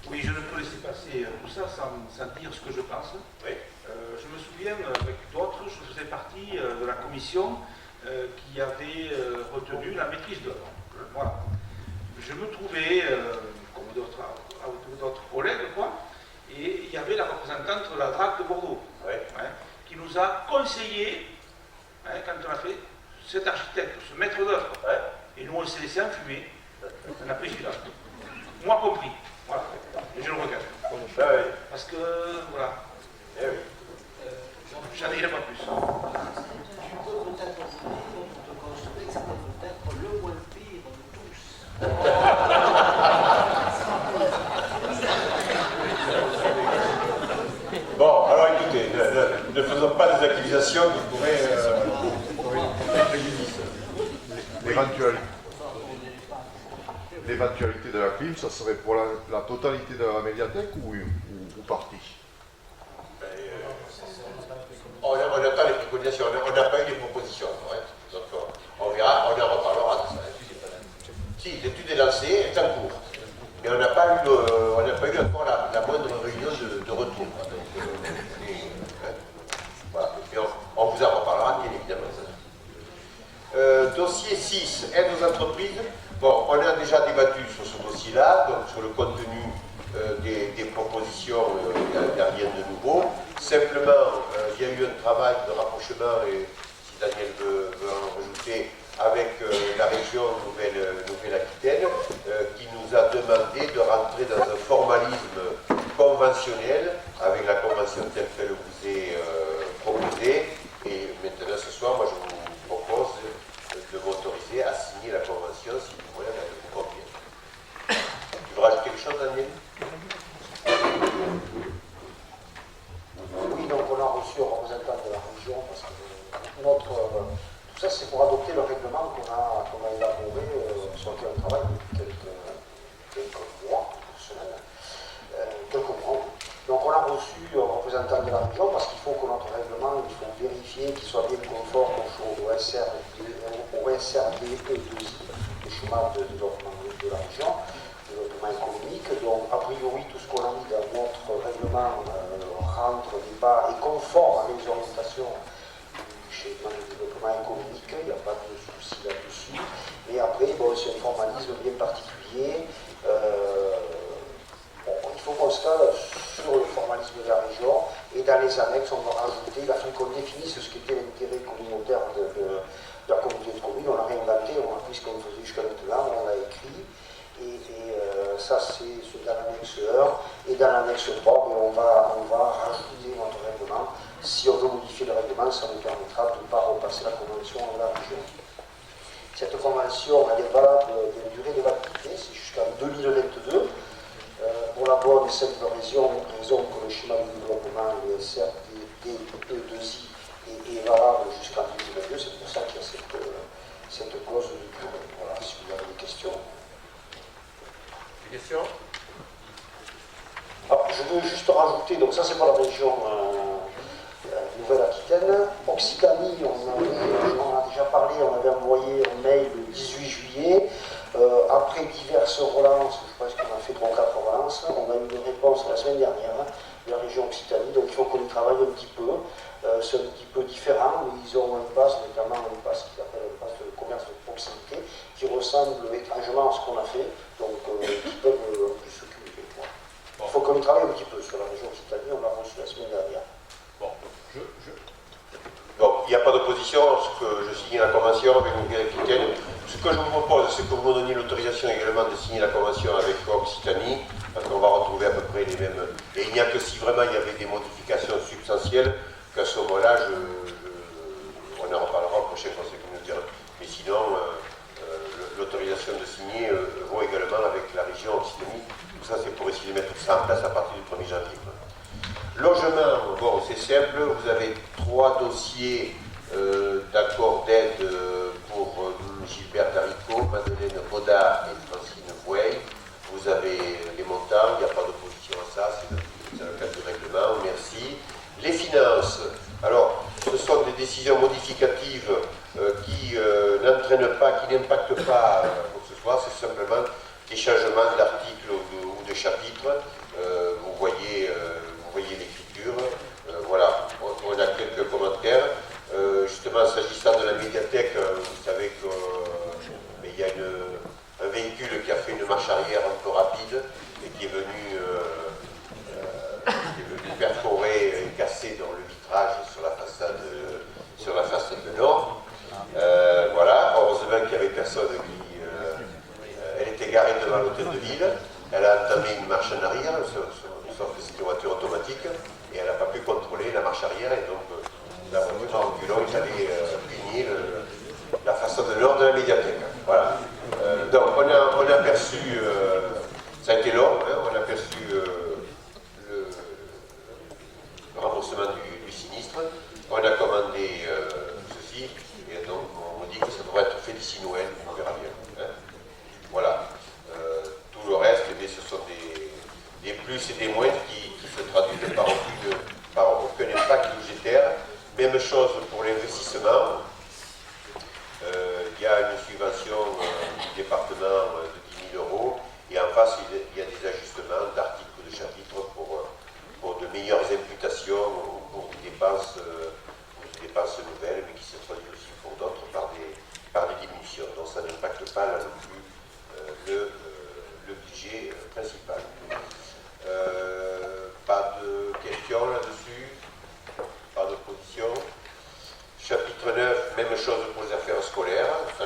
Oui, je ne peux laisser passer tout ça sans dire ce que je pense. Oui. Je me souviens, avec d'autres, je faisais partie de la commission qui avait retenu la maîtrise d'œuvre. Voilà. Je me trouvais, comme d'autres collègues, quoi, et il y avait la représentante de la DRAC de Bordeaux, qui nous a conseillé, quand on a fait cet architecte, ce maître d'œuvre, et nous on s'est laissé enfumer, on a pris celui-là, moi compris, voilà, et je le regrette, parce que, voilà, j'en dirai pas plus. Tu peux peut-être te construire, c'était peut-être le moins pire de tous. Bon, alors écoutez, ne faisons pas des accusations qui pourraient porter préjudice. L'éventualité de la clim, ça serait pour la totalité de la médiathèque ou partie? On attend les préconisations, on n'a pas eu les propositions. Ouais. Donc on verra, on en reparlera de ça. Si, l'étude est lancée, elle est en cours. Mais on n'a pas eu encore la moindre réunion de retour. Donc, voilà. Et on vous en reparlera, bien évidemment. Dossier 6, aide aux entreprises. Bon, on a déjà débattu sur ce dossier-là, donc sur le contenu des propositions, il n'y a rien de nouveau. Simplement, il y a eu un travail de rapprochement, et si Daniel veut en rajouter, avec la région Nouvelle-Aquitaine, qui nous a demandé de rentrer dans un formalisme conventionnel avec la convention telle qu'elle vous est proposée. Et maintenant, ce soir, moi, je vous propose de m'autoriser à signer la convention si vous voulez, elle vous convient. Tu veux rajouter quelque chose, Daniel? Oui, donc on a reçu un représentant de la région parce que tout ça c'est pour adopter le règlement qu'on a élaboré, sur lequel on travaille depuis quelques mois, quelques mois. Donc on a reçu un représentant de la région parce qu'il faut que notre règlement, il faut vérifier qu'il soit bien conforme au SRD-E2I, le schéma de développement de la région, développement économique. Donc a priori tout ce qu'on a mis dans notre règlement est conforme à les orientations du schéma de développement économique, il n'y a pas de souci là-dessus. Mais après, bon, c'est un formalisme bien particulier. Il faut qu'on se cale sur le formalisme de la région et dans les annexes, on va rajouter, il a fallu qu'on définisse ce qu'était l'intérêt communautaire de la communauté de communes. On l'a réinventé, on a pris ce qu'on faisait jusqu'à maintenant, on l'a écrit. Et ça, c'est dans l'annexe 1. Et dans l'annexe 3, on va rajouter notre règlement. Si on veut modifier le règlement, ça nous permettra de ne pas repasser la convention à la région. Cette convention, elle est valable, il y a une durée de validité, c'est jusqu'en 2022. Pour la bonne et simple raison que le schéma de développement, le SRD-E2I, est valable jusqu'en 2022. C'est pour ça qu'il y a cette clause de durée. Voilà, si vous avez des questions. Des questions? Alors, je veux juste rajouter, donc ça c'est pour la région Nouvelle-Aquitaine. Occitanie, on en a déjà parlé, on avait envoyé un mail le 18 juillet. Après diverses relances, je pense qu'on a fait 3 ou 4 relances, on a eu une réponse la semaine dernière de la région Occitanie, donc il faut qu'on y travaille un petit peu. C'est un petit peu différent, mais ils ont un pass, notamment un pass qu'ils appellent un pass de commerce de proximité, qui ressemble étrangement à ce qu'on a fait, donc qui peuvent en plus s'occuper. Il faut qu'on y travaille un petit peu sur la région Occitanie, on l'a reçu la semaine dernière. Bon, il n'y a pas d'opposition à ce que je signe la convention avec Nouvelle-Aquitaine. Ce que je vous propose, c'est que vous me donniez l'autorisation également de signer la convention avec Occitanie, parce qu'on va retrouver à peu près les mêmes. Et il n'y a que si vraiment il y avait des modifications substantielles, qu'à ce moment-là, on en reparlera au prochain conseil communautaire. Mais sinon, l'autorisation de signer vaut également avec la région Occitanie. Tout ça, c'est pour essayer de mettre ça en place à partir du 1er janvier. Logement, bon, c'est simple, vous avez 3 dossiers d'accord d'aide pour Gilbert Darico, Madeleine Baudard et Francine Vouey. Vous avez les montants, il n'y a pas d'opposition à ça, c'est le cadre du règlement, merci. Les finances, alors, ce sont des décisions modificatives qui n'entraînent pas, qui n'impactent pas quoi que ce soit, c'est simplement des changements d'articles ou de chapitres. Vous voyez l'écriture. Voilà, on a quelques commentaires. Justement, s'agissant de la médiathèque, vous savez qu'il y a un véhicule qui a fait une marche arrière un peu rapide et qui est venu perforer et casser dans le vitrage sur la façade nord. Voilà, heureusement qu'il n'y avait personne qui... elle était garée devant l'hôtel de ville. Elle a entamé une marche en arrière, sauf que c'était une voiture automatique, et elle n'a pas pu contrôler la marche arrière, et donc la voiture en reculant, il allait punir la façade nord de la médiathèque. Voilà. Donc on a aperçu, ça a été long, hein, on a aperçu le remboursement du sinistre. On a commandé ceci, et donc on me dit que ça devrait être fait d'ici Noël, on verra bien. Hein. Voilà. Tout le reste, eh bien, ce sont des plus et des moins qui se traduisent par aucun impact budgétaire. Même chose pour l'investissement. Il y a une subvention du département de 10 000 euros et en face il y a des ajustements d'articles ou de chapitres pour de meilleures imputations ou pour des dépenses nouvelles, mais qui se traduisent aussi pour d'autres par des diminutions. Donc ça n'impacte pas là non plus le budget principal. Pas de questions là-dessus, pas d'opposition. Chapitre 9, même chose pour les affaires scolaires, ça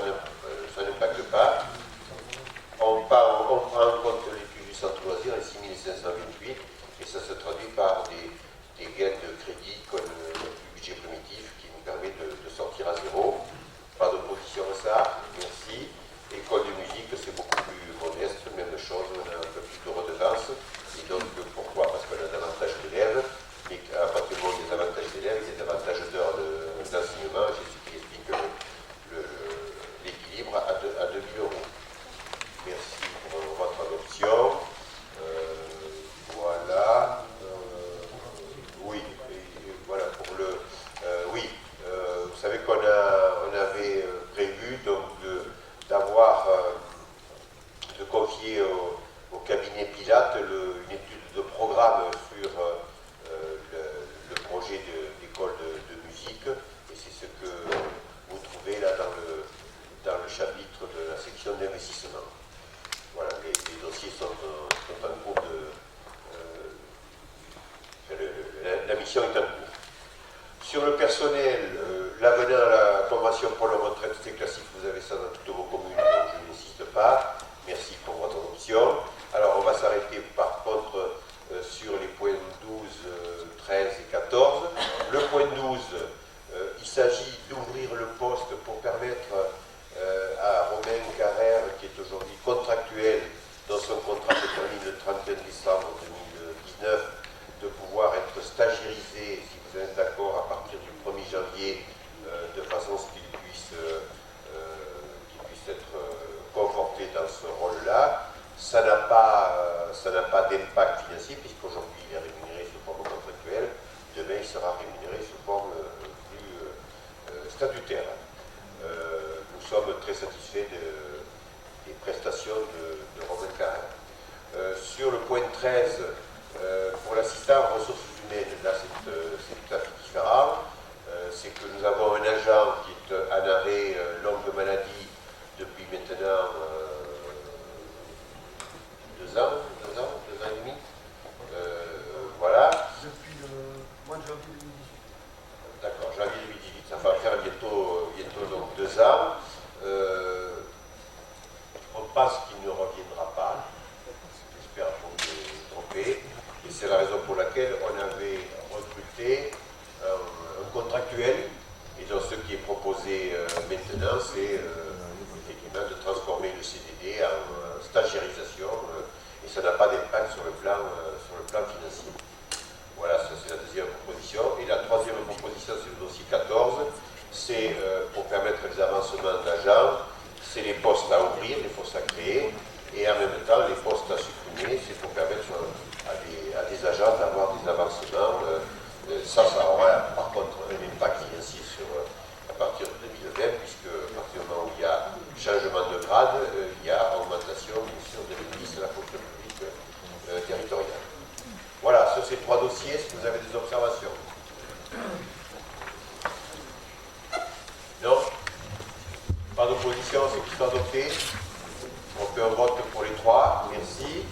n'impacte pas. On prend en compte l'étude du centre loisir, les 6528, et ça se traduit par des gains de crédit comme le budget primitif qui nous permet de sortir à zéro. Pas d'opposition à ça, merci. École de musique, c'est beaucoup plus modeste, même chose, on a un peu plus de redevances. Et donc pourquoi? Parce qu'on a davantage d'élèves, et à partir du moment où il y a davantage d'élèves, il y a davantage d'heures d'enseignement, c'est ce qui explique l'équilibre à 2 000 euros. Merci pour votre adoption. Voilà. Oui, et voilà pour le. Oui, vous savez qu'on avait prévu donc de confier au cabinet Pilate une étude de programme sur le projet d'école de musique, et c'est ce que vous trouvez là dans le chapitre de la section d'investissement. Voilà, les dossiers sont en cours la mission est en cours. Sur le personnel, l'avenant à la convention pour la retraite, c'est classique, vous avez ça dans toutes vos communes, donc je n'insiste pas. Merci pour votre option. Alors on va s'arrêter par contre sur les points 12, 13 et 14. Le point 12, il s'agit d'ouvrir le poste pour permettre à Romain Carrère, qui est aujourd'hui contractuel, dans son contrat se termine le 31 décembre 2019, de pouvoir être stagiairisé, si vous êtes d'accord, à partir du 1er janvier, de façon à ce qu'il puisse être conforté dans ce rôle-là. Ça n'a pas d'impact financier, puisqu'aujourd'hui il est rémunéré sous forme contractuelle. Demain, il sera rémunéré sous forme plus statutaire. Nous sommes très satisfaits des prestations de Romain Carrère. Sur le point 13, pour l'assistant aux ressources humaines, là c'est tout à fait différent. C'est que nous avons un agent qui est en arrêt longue maladie depuis maintenant 2 ans et demi. Voilà. Depuis le mois de janvier 2018. D'accord, janvier 2018. Ça va faire bientôt donc 2 ans. On pense qu'il ne reviendra pas. J'espère pour me tromper. Et c'est la raison pour laquelle on avait recruté un contractuel. Et donc ce qui est proposé maintenant, c'est effectivement de transformer le CDD en stagiairisation. Et ça n'a pas d'impact sur le plan financier. Voilà, ça c'est la deuxième proposition. Et la troisième proposition, c'est le dossier 14. C'est pour permettre les avancements d'agents, c'est les postes à ouvrir, les postes à créer, et en même temps les postes à supprimer, c'est pour permettre à des agents d'avoir des avancements. Ça aura par contre un impact financier à partir de 2020, puisque à partir du moment où il y a changement de grade, il y a augmentation bien sûr de l'Église de la fonction publique territoriale. Voilà, sur ces 3 dossiers, est-ce que vous avez des observations? Non? Pas d'opposition, c'est qu'ils sont adoptés. On fait un vote pour les 3, merci.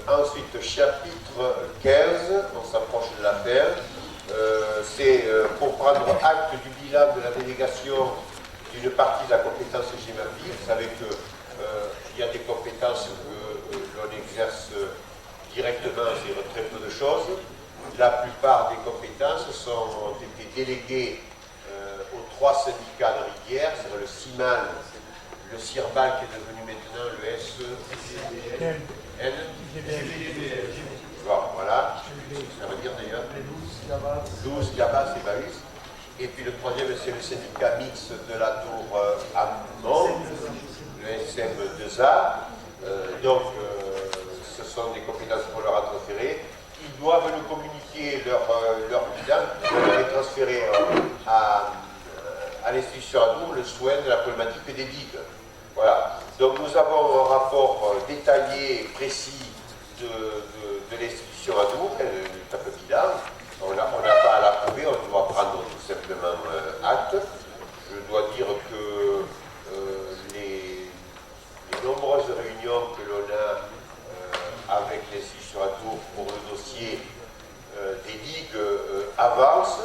Ensuite, chapitre 15, on s'approche de la fin. C'est pour prendre acte du bilan de la délégation d'une partie de la compétence GEMAPI. Vous savez qu'il y a des compétences que l'on exerce directement sur très peu de choses. La plupart des compétences ont été déléguées aux 3 syndicats de rivière, c'est-à-dire le CIMAN, le CIRBAL qui est devenu maintenant le SEN. Bon, voilà. ça veut dire d'ailleurs 12 Gabas et Bahus. Et puis le troisième, c'est le syndicat mixte de la tour Amont, le SM2A. Donc, ce sont des compétences qu'on leur a transférées. Ils doivent nous communiquer leur bilan. On va les transférer à l'institution Adour le soin de la problématique des digues. Voilà. Donc, nous avons un rapport détaillé et précis de l'institution Adour, du tableau bilan. On n'a pas à l'approuver, on doit prendre tout simplement acte. Je dois dire que les nombreuses réunions que l'on a avec l'institution Adour pour le dossier des digues avancent.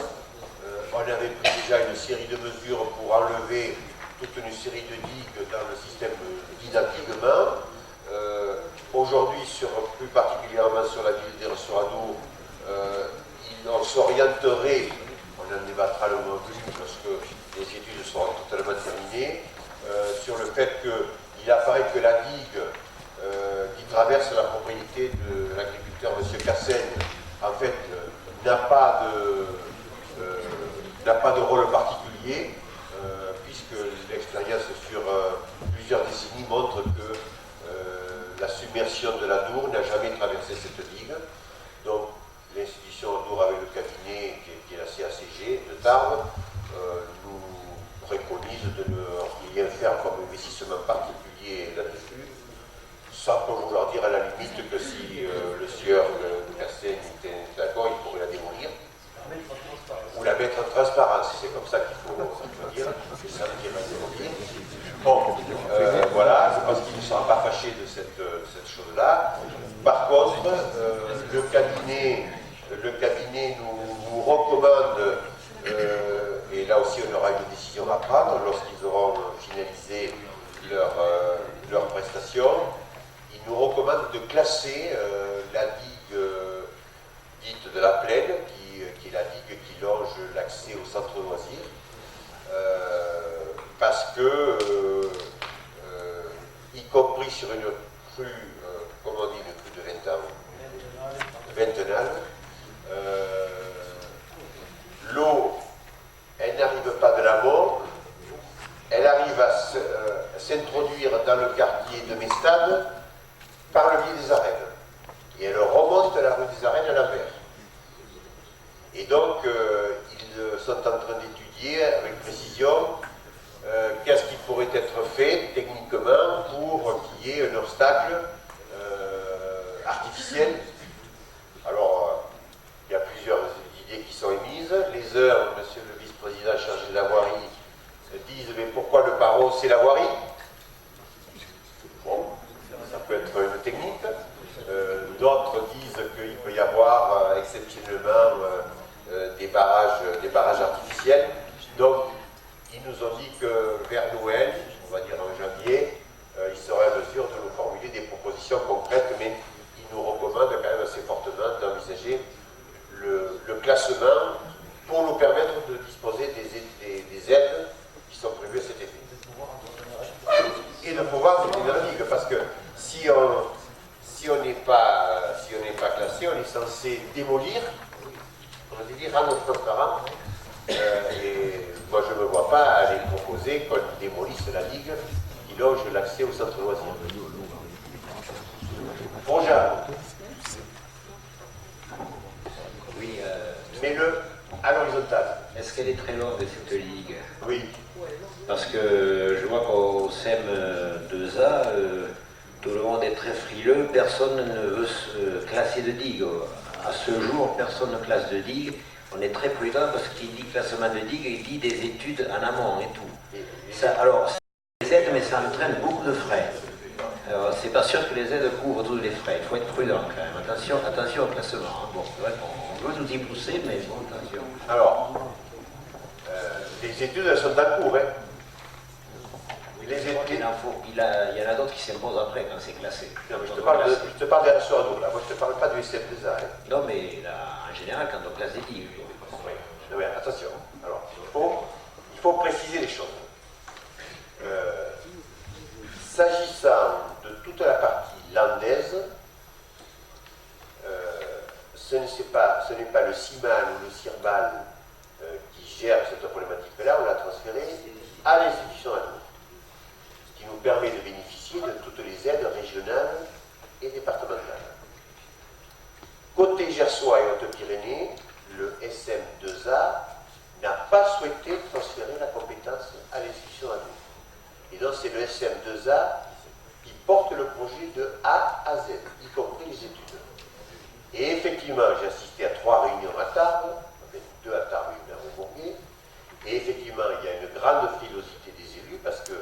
On avait pris déjà une série de mesures pour enlever toute une série de digues dans le système d'identiguement. Aujourd'hui, plus particulièrement sur la ville d'Erre-sur-Adour, on s'orienterait, on en débattra le moment venu parce que les études seront totalement terminées, sur le fait qu'il apparaît que la digue qui traverse la propriété de l'agriculteur M. Cassaigne, en fait, n'a pas de rôle particulier, puisque l'expérience sur plusieurs décennies montre que la submersion de la Dour n'a jamais traversé cette digue. Donc, l'institution Adour avec le cabinet qui est la CACG de Tarbes nous préconise de ne rien faire comme investissement particulier là-dessus, sans pour vouloir dire à la limite que si le sieur de Cassaigne était d'accord, il pourrait la démolir ou la mettre en transparence, c'est comme ça qu'il faut dire, c'est ça qui est la démolir. Bon, voilà, je pense qu'il ne sera pas fâché de cette chose-là. Par contre, le cabinet nous recommande, et là aussi on aura une décision à prendre lorsqu'ils auront finalisé leur prestation, il nous recommande de classer la digue dite de la Plaine, qui est la digue qui longe l'accès au centre de loisirs, parce que, y compris sur une crue, comment on dit, une crue de 20 ans, vingtenale, l'eau, elle n'arrive pas de l'amont, elle arrive à s'introduire dans le quartier de Mestade par le biais des arènes. Et elle remonte la rue des Arènes à l'envers. Et donc, ils sont en train d'étudier avec précision qu'est-ce qui pourrait être fait techniquement pour qu'il y ait un obstacle artificiel. Alors, il y a plusieurs idées qui sont émises. Les uns, monsieur le vice-président chargé de la voirie, disent mais pourquoi le barreau c'est la voirie? Bon, ça peut être une technique. D'autres disent qu'il peut y avoir exceptionnellement des barrages artificiels. Donc, ils nous ont dit que vers Noël, on va dire en janvier, ils seraient en mesure de nous formuler des propositions concrètes, mais ils nous recommandent quand même assez fortement d'envisager le classement pour nous permettre de disposer des aides qui sont prévues à cet effet. Et de pouvoir soutenir la digue, parce que si on n'est pas classé, on est censé démolir, on va dire, rendre transparent. Et moi, je ne me vois pas aller proposer qu'on démolisse la digue qui loge l'accès au centre loisir. Bonjour. Oui, mets-le à l'horizontale. Est-ce qu'elle est très longue, cette ligue? Oui. Parce que je vois qu'au SEM 2A, tout le monde est très frileux, personne ne veut se classer de digue. À ce jour, personne ne classe de digue. On est très prudent parce qu'il dit classement de digue, il dit des études en amont et tout. Ça, alors, c'est des aides, mais ça entraîne beaucoup de frais. Alors, c'est pas sûr que les aides couvrent tous les frais. Il faut être prudent quand même. Attention au classement. Hein. Bon, on veut nous y pousser, mais bon, attention. Alors, les études, elles sont en cours. Hein. Il y en a d'autres qui s'imposent après quand c'est classé. Non, mais je te parle des RSO là. Moi, je ne te parle pas du SM2A. Hein. Non, mais là, en général, quand on classe des digues. Oui. Non, mais attention. Alors, il faut préciser les choses. S'agissant de toute la partie landaise, ce n'est pas CM2A qui porte le projet de A à Z, y compris les études. Et effectivement, j'ai assisté à 3 réunions à Tarbes, enfin 2 à Tarbes et 1 à Roumourguet, et effectivement, il y a une grande frilosité des élus parce que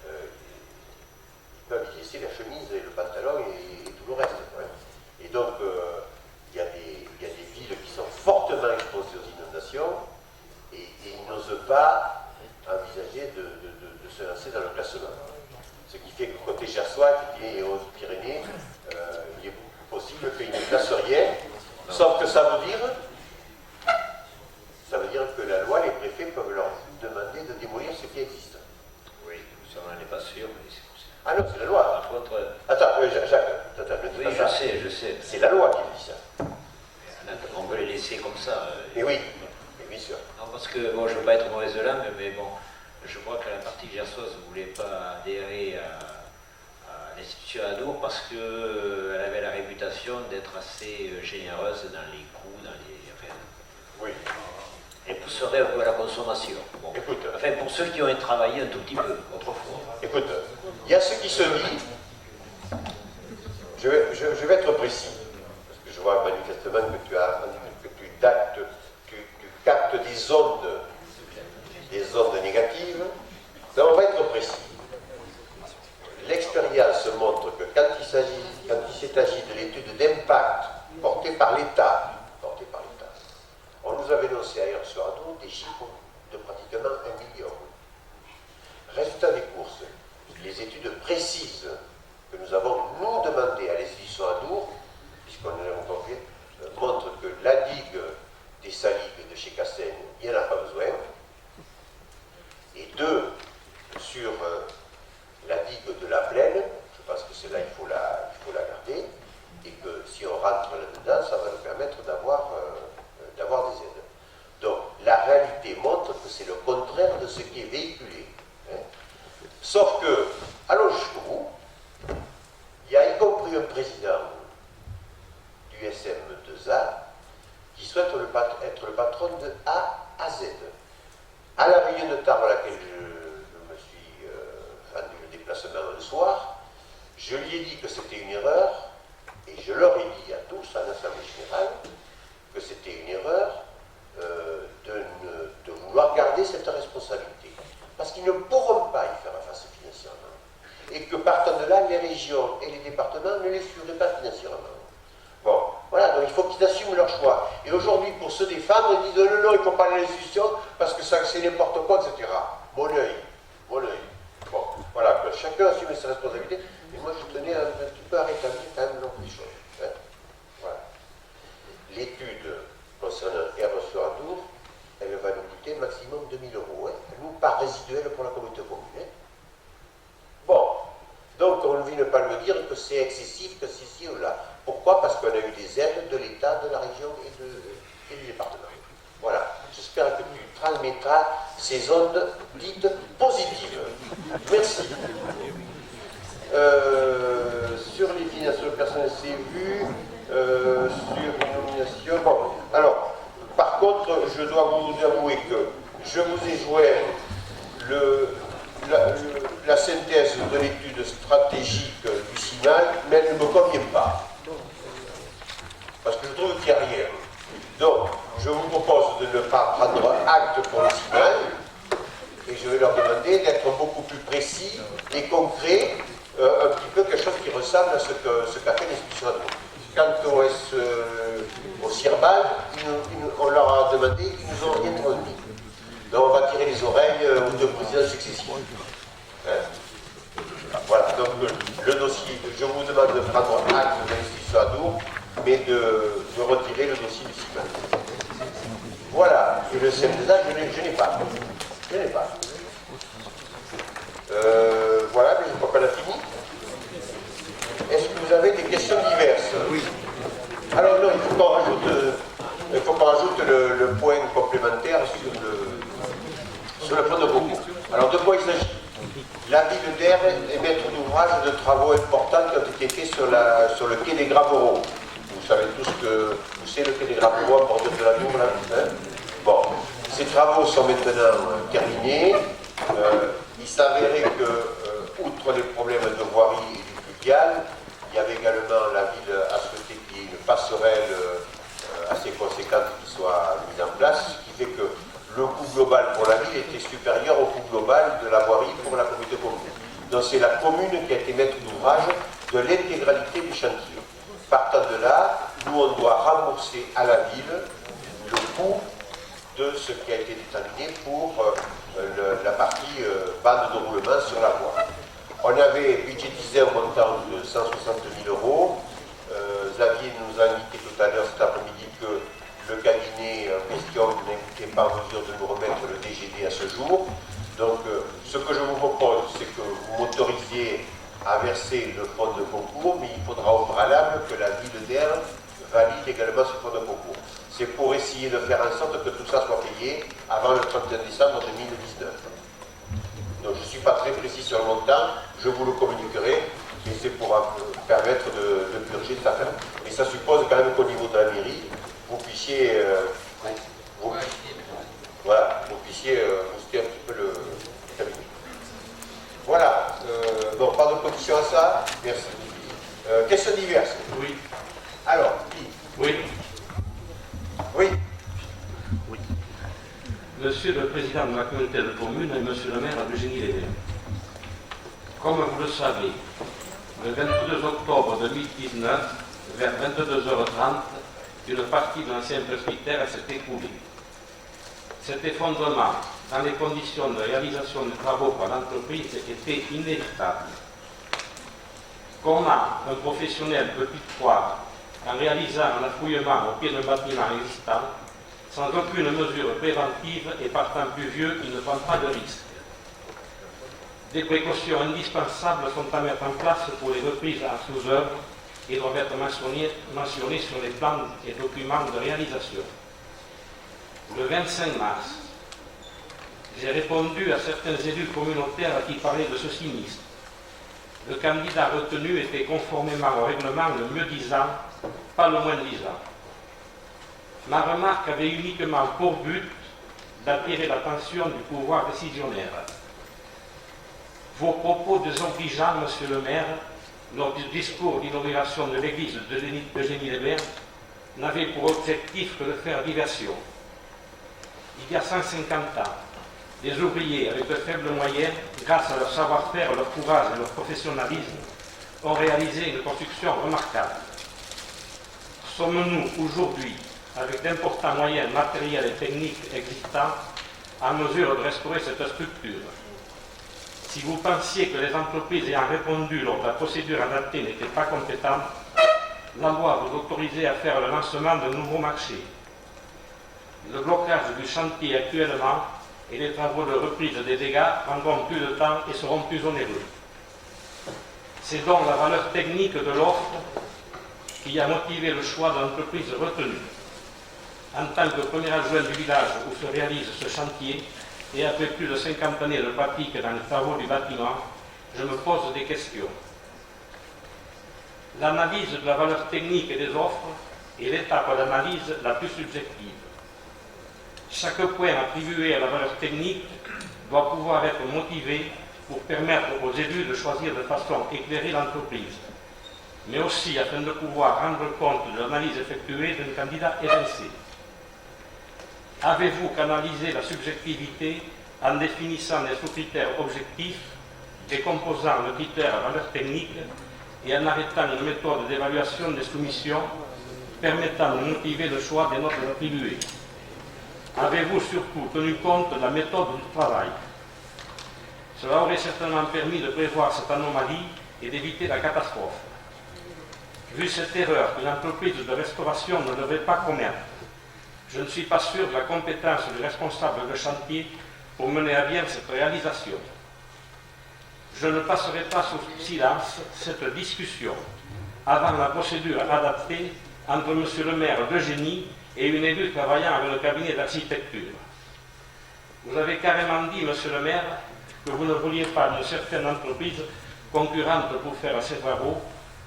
ils peuvent y laisser la chemise et le pantalon et tout le reste. Ouais. Et donc, il y a des villes qui sont fortement exposées aux inondations et ils n'osent pas envisager de se lancer dans le classement. Ce qui fait que côté Gersois et aux Pyrénées, il est beaucoup possible qu'ils ne classent rien, sauf que ça veut dire que la loi, les préfets peuvent leur demander de démolir ce qui existe. Oui, ça on n'en est pas sûr, mais c'est possible. Ah non, c'est la loi. Par contre, Attends, Jacques, attends, ne dis oui, pas je ça. sais. C'est la loi qui dit ça. On peut les laisser comme ça. Mais oui, mais bien sûr. Non, parce que, bon, je ne veux pas être mauvaise langue, mais bon, je crois que la partie gersoise ne voulait pas adhérer à l'institution Adour parce qu'elle avait la réputation d'être assez généreuse dans les coûts, dans les... Enfin, oui. Elle pousserait un peu à la consommation. Bon. Écoute, enfin, pour ceux qui ont travaillé un tout petit peu, autrefois. Écoute, il y a ce qui se dit, je vais être précis, parce que je vois manifestement que tu captes des ondes négatives. Donc on va être précis. L'expérience montre que quand il s'est agi de l'étude d'impact portée par l'État, on nous avait annoncé ailleurs sur Adour des chiffres de pratiquement 1 million. Résultat des courses, les études précises que nous avons nous demandées à l'institution Adour, puisqu'on les a compris, montrent que la digue des Saligues de chez Cassaigne, il n'y en a pas besoin. Et 2, sur la digue de la Plaine, je pense que celle-là, il faut la garder, et que si on rentre là-dedans, ça va nous permettre d'avoir des aides. Donc, la réalité montre que c'est le contraire de ce qui est véhiculé. Hein. Sauf que, allons jusqu'au bout, il y a y compris un président du SM2A qui souhaite être le patron de A à Z. À la réunion de Tarbes à laquelle je me suis rendu le déplacement le soir, je lui ai dit que c'était une erreur, et je leur ai dit à tous, en assemblée générale, que c'était une erreur de vouloir garder cette responsabilité. Parce qu'ils ne pourront pas y faire face financièrement. Et que partant de là, les régions et les départements ne les suivraient pas financièrement. Bon, voilà, donc il faut qu'ils assument leur choix. Et aujourd'hui, pour se défendre, ils disent non, il ne faut pas aller à l'institution parce que ça c'est n'importe quoi, etc. Mon œil. Bon, voilà, que chacun assume ses responsabilités. Et moi, je tenais un petit peu à rétablir quand même l'ordre des choses. Hein. Voilà. L'étude concernant Herbe sur Adour, elle va nous coûter maximum 2000 €. Hein. Nous, pas résiduelle pour la communauté commune. Hein. Bon, donc on ne vient pas me dire que c'est excessif, que c'est ci ou là. Pourquoi? Parce qu'on a eu des aides de l'État, de la région et du département. Voilà, j'espère que tu transmettras ces ondes dites positives. Merci. Sur les finances personnelles, c'est vu. Sur les nominations. Bon, alors, par contre, je dois vous avouer que je vous ai joint la synthèse de l'étude stratégique du CIMAL, mais elle ne me convient pas. Parce que je trouve qu'il n'y a rien. Donc, je vous propose de ne pas prendre acte pour le CIMAL, et je vais leur demander d'être beaucoup plus précis et concret, un petit peu quelque chose qui ressemble à ce qu'a fait l'institution Adour. Quant au CIRBAL, on leur a demandé, ils nous ont rien transmis. Donc on va tirer les oreilles aux 2 présidents successifs. Hein? Voilà, donc le dossier, je vous demande de prendre acte de l'institution Adour, mais de retirer le dossier du CIMAL. Voilà, et le CM2A, je n'ai pas. Voilà, mais je crois qu'on a fini. Est-ce que vous avez des questions diverses? Oui. Alors non, il faut qu'on rajoute le point complémentaire sur le plan de concours. Alors de quoi il s'agit? La ville d'Aire est maître d'ouvrage de travaux importants qui ont été faits sur le quai des Gravereaux. Vous savez tous que c'est le quai des Gravereaux en bordure de la Dour, là. Hein? Bon, ces travaux sont maintenant terminés. Il s'avérait que, outre les problèmes de voirie et du fluvial, il y avait également, la ville a souhaité qu'il y ait une passerelle assez conséquente qui soit mise en place, ce qui fait que le coût global pour la ville était supérieur au coût global de la voirie pour la communauté commune. Donc c'est la commune qui a été maître d'ouvrage de l'intégralité du chantier. Partant de là, nous on doit rembourser à la ville le coût de ce qui a été déterminé pour la partie bande de roulement sur la voie. On avait budgétisé un montant de 160 000 €. Xavier nous a indiqué tout à l'heure cet après-midi que le cabinet en question n'était pas en mesure de nous remettre le DGD à ce jour. Donc ce que je vous propose, c'est que vous m'autorisiez à verser le fonds de concours, mais il faudra au préalable que la ville d'Aire valide également ce fonds de concours. C'est pour essayer de faire en sorte que tout ça soit payé avant le 31 décembre 2019. Donc je ne suis pas très précis sur le montant, je vous le communiquerai, et c'est pour permettre de purger cette affaire. Et ça suppose quand même qu'au niveau de la mairie, vous puissiez, vous puissiez booster un petit peu le cabinet. Voilà, bon, pas d'opposition à ça, merci. Questions diverses? Oui. Alors, qui? Oui. Oui. Oui. Monsieur le Président de la communauté de communes et Monsieur le maire de Génie-les-Verts, comme vous le savez, le 22 octobre 2019, vers 22h30, une partie de l'ancien presbytère s'est écoulée. Cet effondrement, dans les conditions de réalisation des travaux par l'entreprise, était inévitable. Comment un professionnel peut-il croire, en réalisant un affouillement au pied d'un bâtiment existant, sans aucune mesure préventive et partant plus vieux, il ne prend pas de risque. Des précautions indispensables sont à mettre en place pour les reprises en sous-œuvre et doivent être mentionnées sur les plans et documents de réalisation. Le 25 mars, j'ai répondu à certains élus communautaires qui parlaient de ce sinistre. Le candidat retenu était conformément au règlement le mieux disant, pas le moins disant. Ma remarque avait uniquement pour but d'attirer l'attention du pouvoir décisionnaire. Vos propos désobligeants, Monsieur le maire, lors du discours d'inauguration de l'église de Génie-les-Verts, n'avaient pour objectif que de faire diversion. Il y a 150 ans, des ouvriers avec de faibles moyens, grâce à leur savoir-faire, leur courage et leur professionnalisme, ont réalisé une construction remarquable. Sommes-nous aujourd'hui, avec d'importants moyens matériels et techniques existants, en mesure de restaurer cette structure? Si vous pensiez que les entreprises ayant répondu lors de la procédure adaptée n'étaient pas compétentes, la loi vous autorisait à faire le lancement de nouveaux marchés. Le blocage du chantier actuellement et les travaux de reprise des dégâts prendront plus de temps et seront plus onéreux. C'est donc la valeur technique de l'offre qui a motivé le choix de l'entreprise retenue. En tant que premier adjoint du village où se réalise ce chantier, et après plus de 50 années de pratique dans les travaux du bâtiment, je me pose des questions. L'analyse de la valeur technique des offres est l'étape d'analyse la plus subjective. Chaque point attribué à la valeur technique doit pouvoir être motivé pour permettre aux élus de choisir de façon éclairée l'entreprise, mais aussi afin de pouvoir rendre compte de l'analyse effectuée d'un candidat évincé. Avez-vous canalisé la subjectivité en définissant des sous-critères objectifs, décomposant le critère à valeur technique et en arrêtant une méthode d'évaluation des soumissions permettant de motiver le choix des notes attribuées? Avez-vous surtout tenu compte de la méthode du travail? Cela aurait certainement permis de prévoir cette anomalie et d'éviter la catastrophe. Vu cette erreur qu'une entreprise de restauration ne devrait pas commettre, je ne suis pas sûr de la compétence du responsable de chantier pour mener à bien cette réalisation. Je ne passerai pas sous silence cette discussion avant la procédure adaptée entre M. le maire de Génie et une élue travaillant avec le cabinet d'architecture. Vous avez carrément dit, Monsieur le maire, que vous ne vouliez pas d'une certaine entreprise concurrente pour faire ces travaux.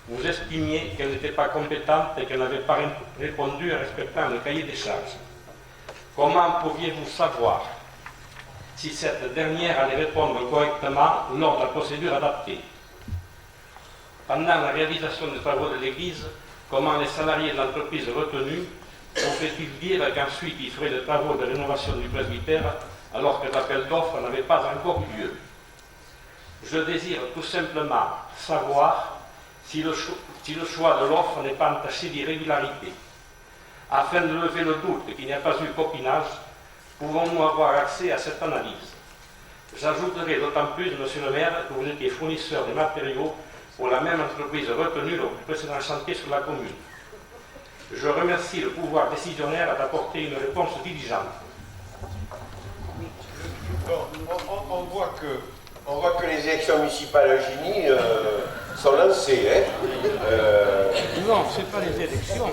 Vous estimiez qu'elle n'était pas compétente et qu'elle n'avait pas répondu en respectant le cahier des charges. Comment pouviez-vous savoir si cette dernière allait répondre correctement lors de la procédure adaptée. Pendant la réalisation des travaux de l'église, comment les salariés de l'entreprise retenue ont fait-ils dire qu'ensuite ils feraient des travaux de rénovation du presbytère alors que l'appel d'offres n'avait pas encore eu lieu? Je désire tout simplement savoir si le choix de l'offre n'est pas entaché d'irrégularité. Afin de lever le doute qu'il n'y a pas eu copinage, pouvons-nous avoir accès à cette analyse? J'ajouterai d'autant plus, Monsieur le maire, que vous étiez fournisseur des matériaux pour la même entreprise retenue lors du précédent chantier sur la commune. Je remercie le pouvoir décisionnaire d'apporter une réponse diligente. On voit que les élections municipales à Gigny sont lancées. Non, ce n'est pas les élections.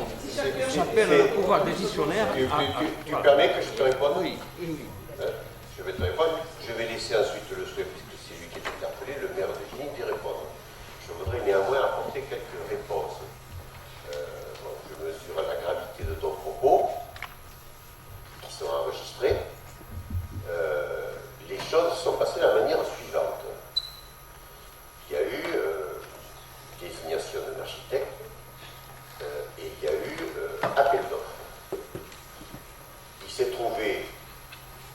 J'appelle le pouvoir décisionnaire. Tu permets que je te réponde? Oui. Je vais te répondre. Je vais laisser ensuite le souhait, puisque c'est lui qui est interpellé, le maire de Gigny, d'y répondre. Je voudrais néanmoins apporter quelques réponses. Je mesure la gravité de ton propos, qui sont enregistrés. Les choses sont passées de la manière suivante. Il y a eu désignation d'un architecte et il y a eu appel d'offres. Il s'est trouvé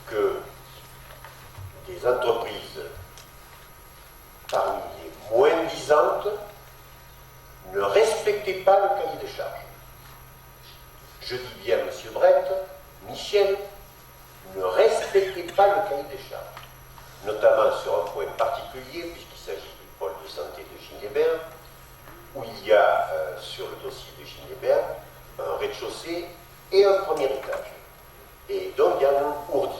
que des entreprises parmi les moins disantes ne respectaient pas le cahier des charges. Je dis bien, M. Brett, Michel, ne respectez pas le cahier des charges, notamment sur un point particulier, puisqu'il s'agit du pôle de santé de Ginebert, où il y a sur le dossier de Ginebert un rez-de-chaussée et un premier étage. Et donc il y a un ourdi.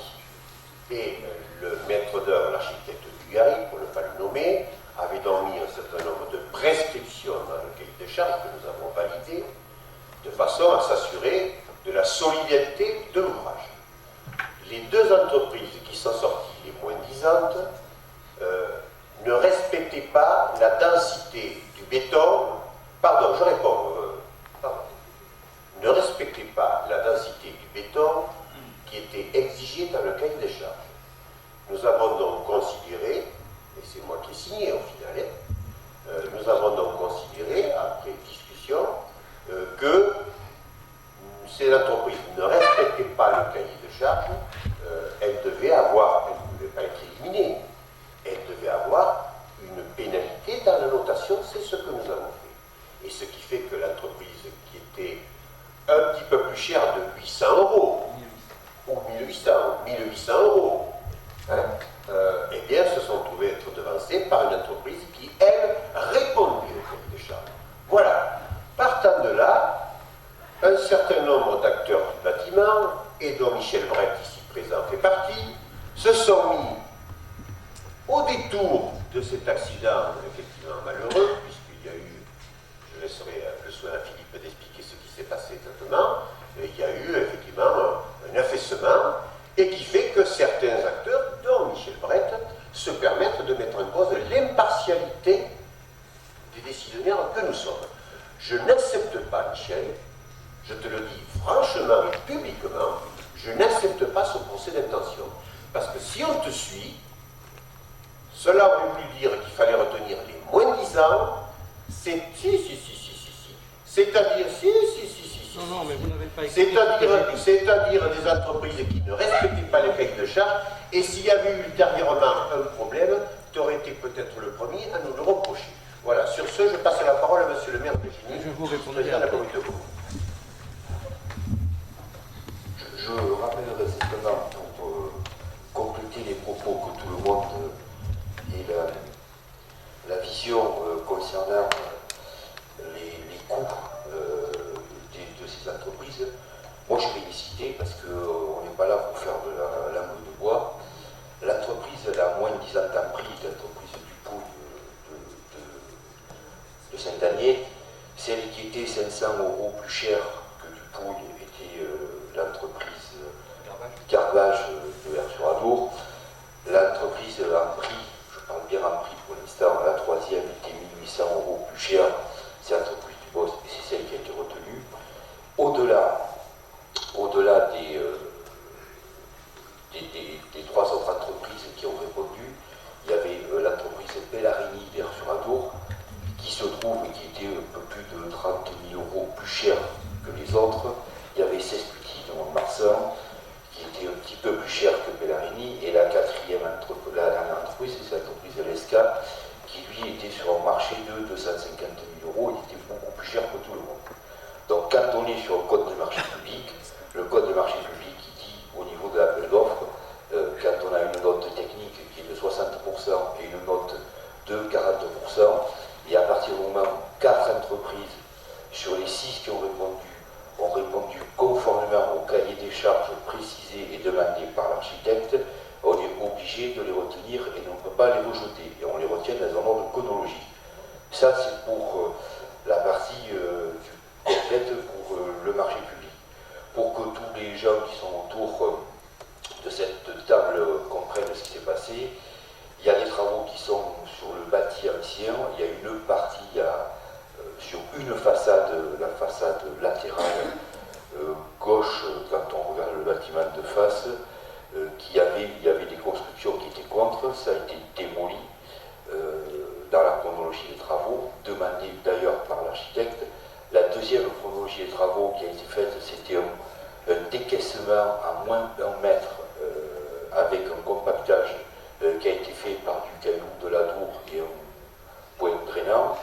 Et le maître d'œuvre, l'architecte Dugarry, pour ne pas le nommer, avait donc mis un certain nombre de prescriptions dans le cahier des charges que nous avons validé, de façon à s'assurer de la solidité de l'ouvrage. Les deux entreprises qui sont sorties les moins disantes ne respectaient pas la densité du béton. Pardon, je réponds. Ne respectaient pas la densité du béton qui était exigée dans le cahier des charges. Nous avons donc considéré, et c'est moi qui ai signé au final, nous avons donc considéré, après discussion, que ces entreprises ne respectaient pas le cahier de charges, elles ne devaient pas être éliminées, elles devaient avoir une pénalité dans la notation, c'est ce que nous avons fait. Et ce qui fait que l'entreprise qui était un petit peu plus chère de 800 €, ou 1800 €, eh bien, se sont trouvés être devancés par une entreprise qui, elle, répondait au cahier des charges. Voilà. Partant de là, un certain nombre d'acteurs du bâtiment, et dont Michel Brett, ici présent, fait partie, se sont mis au détour de cet accident effectivement malheureux, puisqu'il y a eu, je laisserai le soin à Philippe d'expliquer ce qui s'est passé exactement, il y a eu effectivement un affaissement, et qui fait que certains acteurs, dont Michel Brett, se permettent de mettre en cause l'impartialité des décisionnaires que nous sommes. Je n'accepte pas, Michel, je te le dis franchement et publiquement, je n'accepte pas ce procès d'intention. Parce que si on te suit, cela aurait voulu dire qu'il fallait retenir les moins 10 ans, c'est c'est-à-dire Non, mais vous n'avez pas écouté. c'est-à-dire des entreprises qui ne respectaient pas les cahiers de charges, et s'il y avait eu ultérieurement un problème, tu aurais été peut-être le premier à nous le reprocher. Voilà, sur ce, je passe la parole à monsieur le maire de Gigny, je vous répondrai président de la communauté de communes. Je rappellerai simplement, pour compléter les propos que tout le monde et la vision concernant les coûts de ces entreprises, moi je vais les citer parce qu'on n'est pas là pour faire de la langue de bois. L'entreprise la moins disante en prix, l'entreprise du Pouille de Saint-Agné, celle qui était 500 € plus chère que du Pouille était l'entreprise Garbage de Vers-sur-Adour. L'entreprise en prix, je parle bien en prix pour l'instant, la troisième était 1800 € plus chère, c'est l'entreprise du Boss et c'est celle qui a été retenue. Au-delà des 3 autres entreprises qui ont répondu. Il y avait l'entreprise Bellarini d'Air-sur-Adour, qui se trouve et qui était un peu plus de 30 000 € plus cher que les autres. Il y avait Cesputi de Mont-de-Marsan, qui était un petit peu plus cher que Bellarini. Et la dernière entreprise, c'est l'entreprise Lesca, qui lui était sur un marché de 250 000 €. Il était beaucoup plus cher que tout le monde. Donc quand on est sur le code des marchés publics, le code des marchés publics qui dit au niveau de l'appel d'offres, quand on a une note technique qui est de 60% et une note de 40%, et à partir du moment où 4 entreprises sur les 6 qui ont répondu conformément au cahier des charges précisé et demandé par l'architecte, on est obligé de les retenir et on ne peut pas les rejeter. Et on les retient dans un ordre chronologique. Ça, c'est pour la partie complète pour le marché public. Pour que tous les gens qui sont autour de cette table comprennent ce qui s'est passé, il y a des travaux qui sont sur le bâti ancien. Il y a une partie sur une façade, la façade latérale gauche, quand on regarde le bâtiment de face, il y avait des constructions qui étaient contre. Ça a été démoli dans la chronologie des travaux, demandé d'ailleurs par l'architecte. La deuxième chronologie des travaux qui a été faite, c'était un décaissement à moins d'1 mètre avec un compactage qui a été fait par du caillou de la Dour et un point drainant.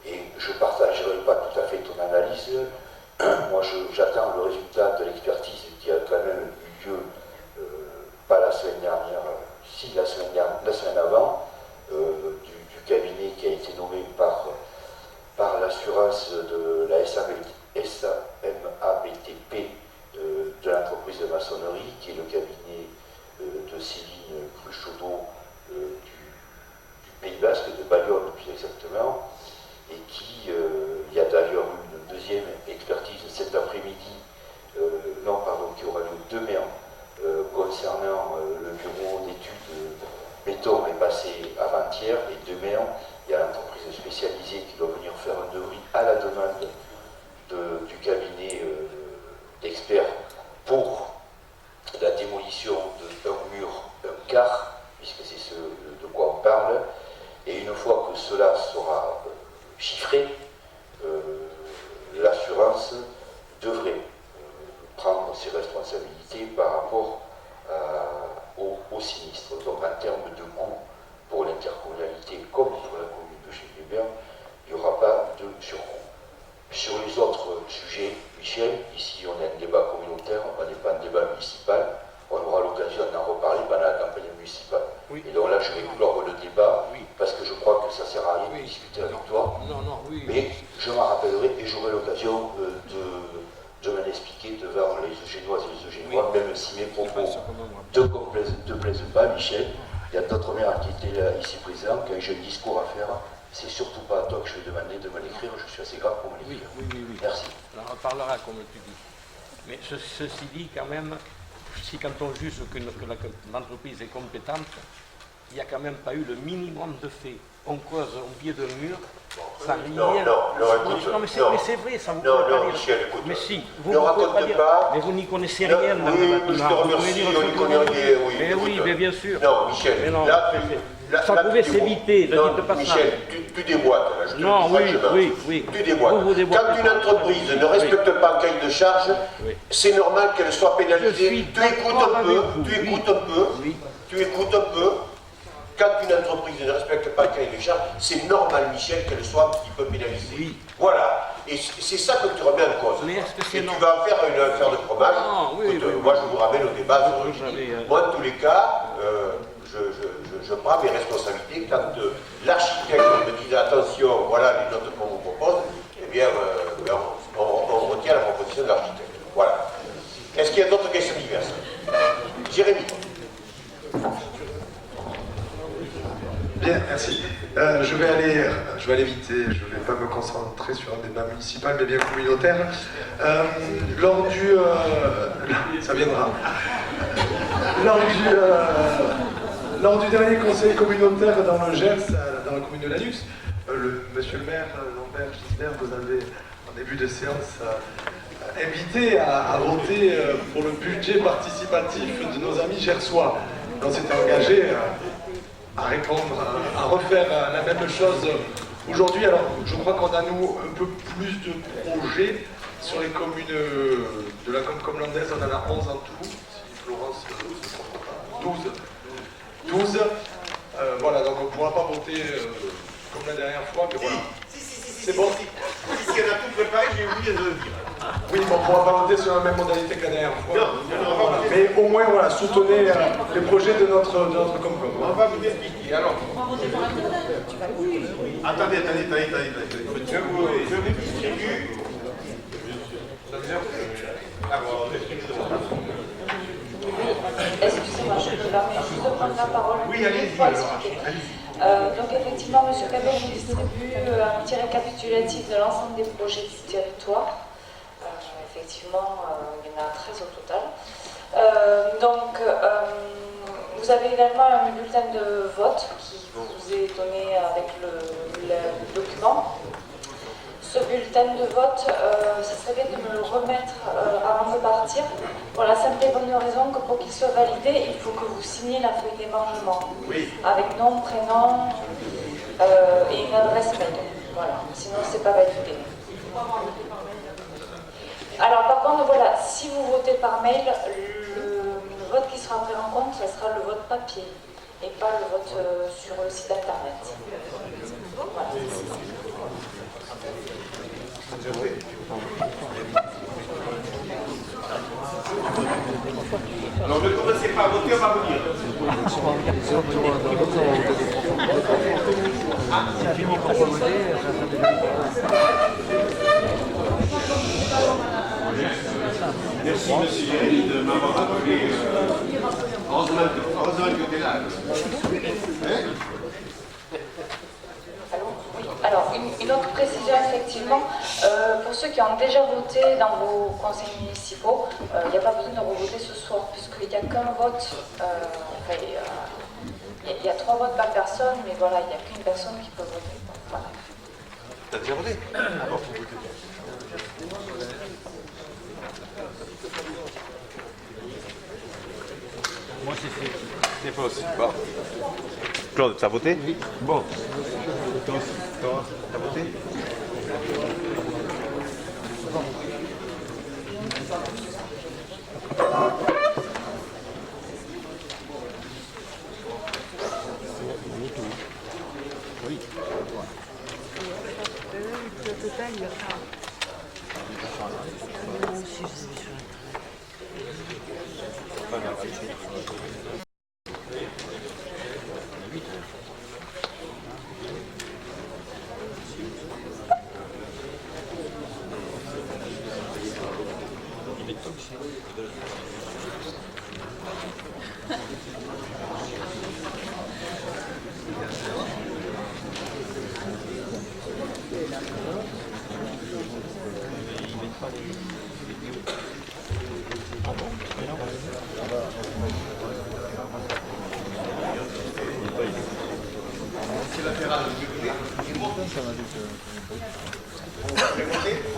Et je ne partagerai pas tout à fait ton analyse. Moi, j'attends le résultat de l'expertise qui a quand même eu lieu, pas la semaine dernière, si la semaine avant, du cabinet qui a été nommé par l'assurance de la SAMABTP de l'entreprise de maçonnerie, qui est le cabinet de Céline Cruchaudot du Pays Basque, de Bayonne plus exactement, et qui, il y a d'ailleurs une deuxième expertise cet après-midi, qui aura lieu demain, concernant le bureau d'études béton est passé avant-hier, et demain, il y a l'entreprise spécialisée qui doit venir faire un devis à la demande du cabinet d'experts pour la démolition d'un mur, un quart, puisque c'est ce de quoi on parle. Et une fois que cela sera chiffré, l'assurance devrait prendre ses responsabilités par rapport au sinistre. Donc en termes de coût pour l'intercommunalité comme pour la commune de Chénébert, il n'y aura pas de surcoût. Sur les autres sujets, Michel, ici on a un débat communautaire, on n'est pas un débat municipal, on aura l'occasion d'en reparler pendant la campagne municipale. Oui. Et donc là je vais clore le débat, parce que je crois que ça ne sert à rien de discuter avec toi. Mais je m'en rappellerai et j'aurai l'occasion de m'en expliquer devant les Eugénoises et les Eugénois, même si mes propos te plaisent pas, Michel. Il y a d'autres maires qui étaient là, ici présents, quand j'ai un discours à faire, c'est surtout pas à toi que je vais demander de me l'écrire, je suis assez grave pour me l'écrire. Oui. Merci. On en reparlera, comme tu dis. Mais ceci dit, quand même, si quand on juge que l'entreprise est compétente, il n'y a quand même pas eu le minimum de faits. On creuse au pied d'un mur, ça n'a rien. Non, mais c'est vrai, ça vous peut pas dire. Michel, écoute, mais si, vous ne ne pouvez raconte pas dire. pas. Mais vous n'y connaissez rien dans le bâtiment. Je te remercie, on connaît rien. Mais oui, mais bien sûr. Non, Michel, mais non, ça pouvait s'éviter, non, Michel, tu déboîtes. Là, non, oui. Tu déboîtes. Quand une entreprise ne respecte pas le cahier de charge, c'est normal qu'elle soit pénalisée. Tu écoutes un peu. Quand une entreprise ne respecte pas le cahier de charge, c'est normal, Michel, qu'elle soit un petit peu pénalisée. Oui. Voilà. Et c'est ça que tu remets en cause. Mais tu vas en faire une affaire de fromage. Moi, je vous ramène au débat sur le Moi, en tous les cas, je prends mes responsabilités. Quand l'architecte me dit attention, voilà les notes qu'on vous propose, eh bien, on retient la proposition de l'architecte. Voilà. Est-ce qu'il y a d'autres questions diverses? Jérémy. Bien, merci. Je vais aller vite et je ne vais pas me concentrer sur un débat municipal, mais bien communautaire. Ça viendra. Lors du dernier conseil communautaire dans le Gers, dans la commune de Lanux, monsieur le maire Lambert Gisbert, vous avez, en début de séance, invité à voter pour le budget participatif de nos amis gersois. On s'était engagé à répondre, à refaire la même chose aujourd'hui. Alors, je crois qu'on a, nous, un peu plus de projets sur les communes de la commune landaise. On en a 11 en tout. Si Florence, 12. Voilà, donc on ne pourra pas voter comme la dernière fois, mais voilà. C'est bon. Si on a tout préparé, j'ai oublié de le dire. Oui, mais on ne pourra pas voter sur la même modalité que la dernière fois. Non, mais au moins, voilà, soutenez les projets de notre Comcom. On va vous expliquer. Alors, attendez. Je vous distribue. Excusez-moi, je me permets juste de prendre la parole. Oui, allez-y. Donc effectivement, M. Cabet nous distribue un petit récapitulatif de l'ensemble des projets du territoire. Effectivement, il y en a 13 au total. Vous avez également un bulletin de vote qui vous est donné avec le document. Ce bulletin de vote, ça serait bien de me le remettre avant de partir, pour la simple et bonne raison que pour qu'il soit validé, il faut que vous signiez la feuille d'émargement. Oui. Avec nom, prénom et une adresse mail. Voilà, sinon c'est pas validé. Alors par contre, voilà, si vous votez par mail, le vote qui sera pris en compte, ça sera le vote papier et pas le vote sur le site internet. Voilà. Alors ne commencez pas à voter, on va vous dire. Merci monsieur Jérémy de m'avoir appelé. Heureusement que tu es là. Alors, une autre précision, effectivement, pour ceux qui ont déjà voté dans vos conseils municipaux, il n'y a pas besoin de revoter ce soir, puisqu'il n'y a qu'un vote, il y a 3 votes par personne, mais voilà, il n'y a qu'une personne qui peut voter. Voilà. T'as déjà voté? Moi, c'est fait. C'est fait aussi. Bon. Claude, t'as voté? Oui. Bon. Toi, t'as voté? Oui. Au total, il y a ça.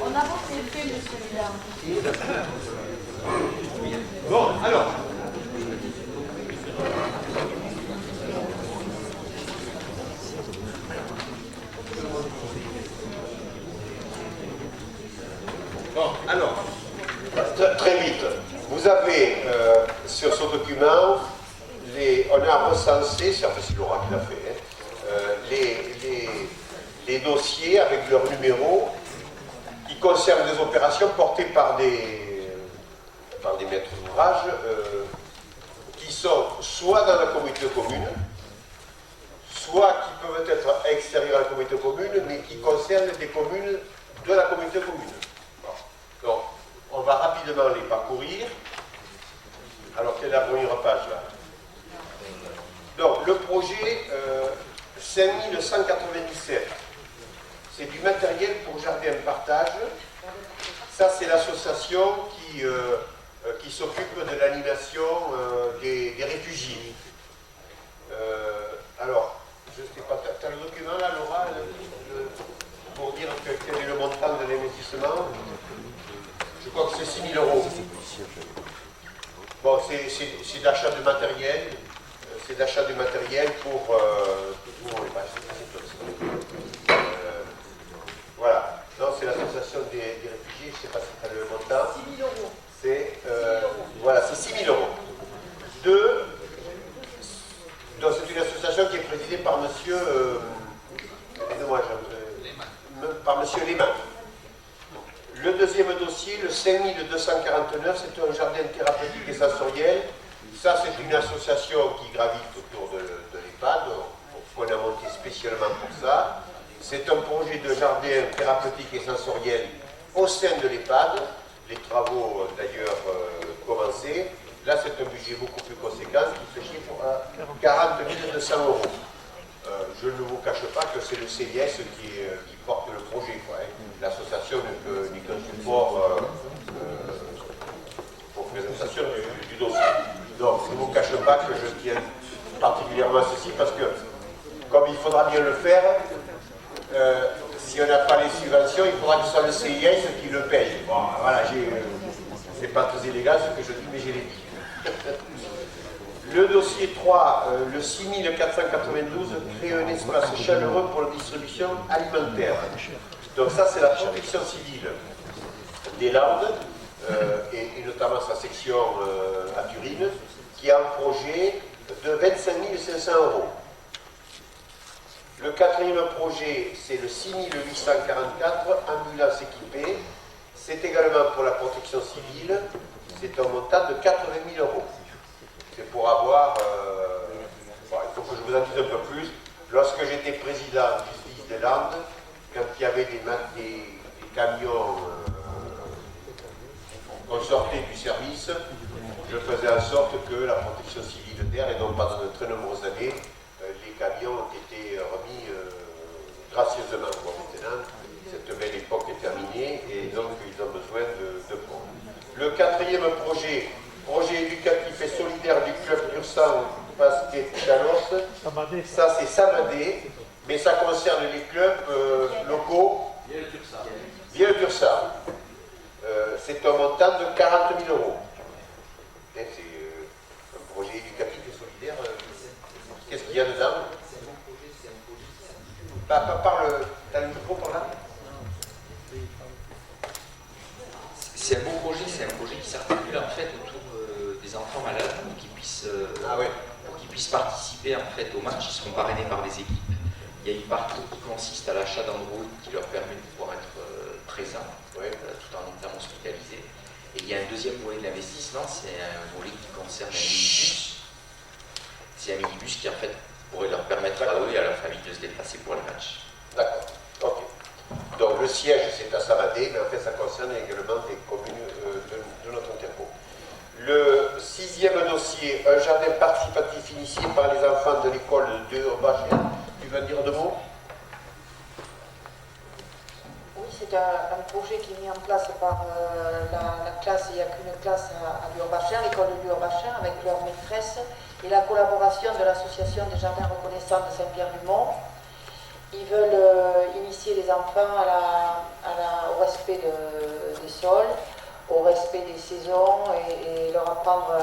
On a voté le fait de celui-là. Bon, alors. Bon, alors, très vite. Vous avez sur ce document, on a recensé, c'est Laura qui l'a fait, les dossiers avec leurs numéros qui concernent des opérations portées par des maîtres d'ouvrage qui sont soit dans la communauté commune, soit qui peuvent être extérieurs à la communauté commune, mais qui concernent des communes de la communauté commune. Bon. Donc, on va rapidement les parcourir. Alors, quelle est la première page là? Donc, le projet 5197, c'est du matériel pour jardin partage. Ça, c'est l'association qui s'occupe de l'animation des réfugiés. Alors, je ne sais pas, tu as le document là, Laura, pour dire quel est le montant de l'investissement? Je crois que c'est d'achat de matériel. C'est d'achat de matériel pour les voilà. Non, c'est l'association des réfugiés, je ne sais pas si tu as le montant. 6 000 euros. C'est voilà, c'est 6 000 euros. Donc c'est une association qui est présidée par monsieur par monsieur Lehmann. Le deuxième dossier, le 5249, c'est un jardin thérapeutique et sensoriel. Ça, c'est une association qui gravite autour de l'EHPAD, qu'on a monté spécialement pour ça. C'est un projet de jardin thérapeutique et sensoriel au sein de l'EHPAD. Les travaux, d'ailleurs, commencés. Là, c'est un budget beaucoup plus conséquent qui se chiffre à 40 200 euros. Je ne vous cache pas que c'est le CIS qui porte le projet. L'association n'est qu'un support pour présentation du dossier. Donc, je ne vous cache pas que je tiens particulièrement à ceci parce que, comme il faudra bien le faire, si on n'a pas les subventions, il faudra que ce soit le CIS qui le paye. Bon, voilà, c'est pas très illégal ce que je dis, mais je l'ai dit. Le dossier 3, le 6492, crée un espace chaleureux pour la distribution alimentaire. Donc ça, c'est la protection civile des Landes, et notamment sa section à Turin, qui a un projet de 25 500 euros. Le quatrième projet, c'est le 6844, ambulance équipée. C'est également pour la protection civile. C'est un montant de 80 000 euros. C'est pour avoir... il faut que je vous en dise un peu plus. Lorsque j'étais président du justice des Landes, quand il y avait des camions qu'on sortait du service, je faisais en sorte que la protection civile d'air, et donc pendant de très nombreuses années, les camions ont été remis gracieusement. Bon, maintenant, cette belle époque est terminée et donc ils ont besoin de fonds. Le quatrième projet éducatif et solidaire du club Ursan Basket Chalos, ça c'est Samadé, mais ça concerne les clubs locaux. Vieux d'Ursan. C'est un montant de 40 000 euros. C'est un projet éducatif et solidaire. Qu'est-ce qu'il y a dedans? T'as le micro par là? C'est un beau projet, c'est un projet qui s'articule en fait autour des enfants malades pour qu'ils puissent, participer en fait aux matchs. Ils seront parrainés par des équipes. Il y a une partie qui consiste à l'achat d'Android qui leur permet de pouvoir être présents tout en étant hospitalisés. Et il y a un deuxième volet de l'investissement, c'est un volet qui concerne un minibus. C'est un minibus qui en fait pourrait leur permettre à eux et à leur famille de se déplacer pour les matchs. D'accord, ok. Donc le siège c'est à Samadé, mais en fait ça concerne également des communes de notre interco. Le sixième dossier, un jardin participatif initié par les enfants de l'école de Urbachem. Tu vas dire deux mots? Oui, c'est un projet qui est mis en place par la classe, il n'y a qu'une classe à l'Urbachem, l'école de l'Urbachem, avec leur maîtresse, et la collaboration de l'association des jardins reconnaissants de Saint-Pierre-du-Mont. Ils veulent initier les enfants au respect des sols, au respect des saisons et leur apprendre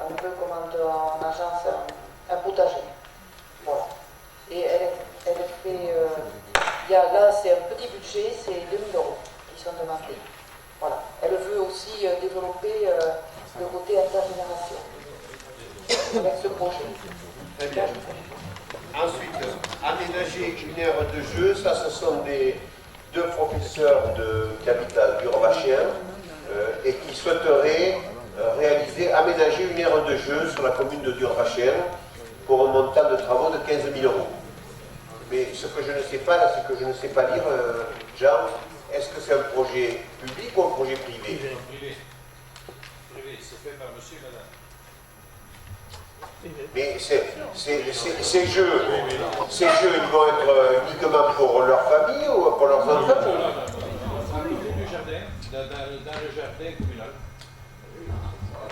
un peu comment on agence un potager. Voilà. Et elle fait... là, c'est un petit budget, c'est 2 000 euros qui sont demandés. Voilà. Elle veut aussi développer le côté intergénération avec ce projet. Très bien. Ensuite, aménager une aire de jeu, ça ce sont deux professeurs qui habitent à Urbachem et qui souhaiteraient aménager une aire de jeu sur la commune de Urbachem pour un montant de travaux de 15 000 euros. Mais ce que je ne sais pas, là, ce que je ne sais pas dire, Jean, est-ce que c'est un projet public ou un projet privé? Privé, c'est fait par monsieur et madame. Mais ces jeux, ils vont être uniquement pour leur famille ou pour leurs enfants? Dans le jardin, dans le jardin communal.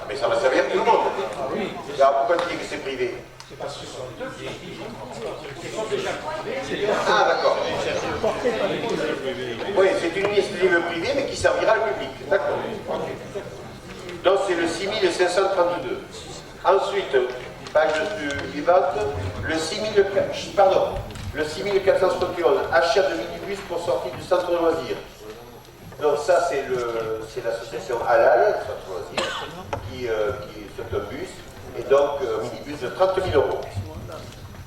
Mais ça va servir tout le monde. Oui. Alors pourquoi tu dis que c'est privé? C'est parce que ce sont deux qui sont déjà privés. Ah d'accord. Oui, c'est une initiative privée mais qui servira au public. D'accord. Donc c'est le 6532. Ensuite, page suivante, le 6471, achat de minibus pour sortie du centre de loisirs. Donc ça, c'est l'association Halal, centre de loisirs, qui c'est un bus, et donc un minibus de 30 000 euros.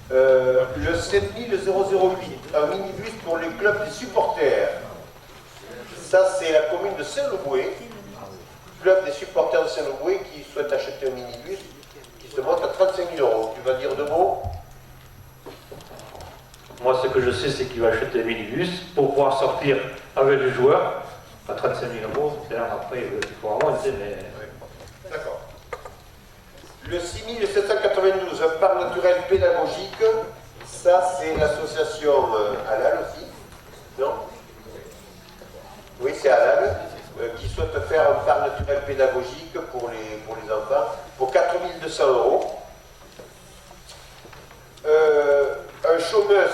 Le 7008, un minibus pour les clubs des supporters. Ça, c'est la commune de Saint-Louis, club des supporters de Saint-Louis qui souhaite acheter un minibus qui se monte à 35 000 euros. Tu vas dire deux mots? Moi, ce que je sais, c'est qu'il va acheter un minibus pour pouvoir sortir avec les joueurs à 35 000 euros. C'est-à-dire après, il faut avoir, mais... D'accord. Le 6792, un parc naturel pédagogique. Ça, c'est l'association Halal aussi. Non? Oui, c'est Halal, qui souhaite faire un parc naturel pédagogique pour les enfants pour 4 200 euros. Un chômeur,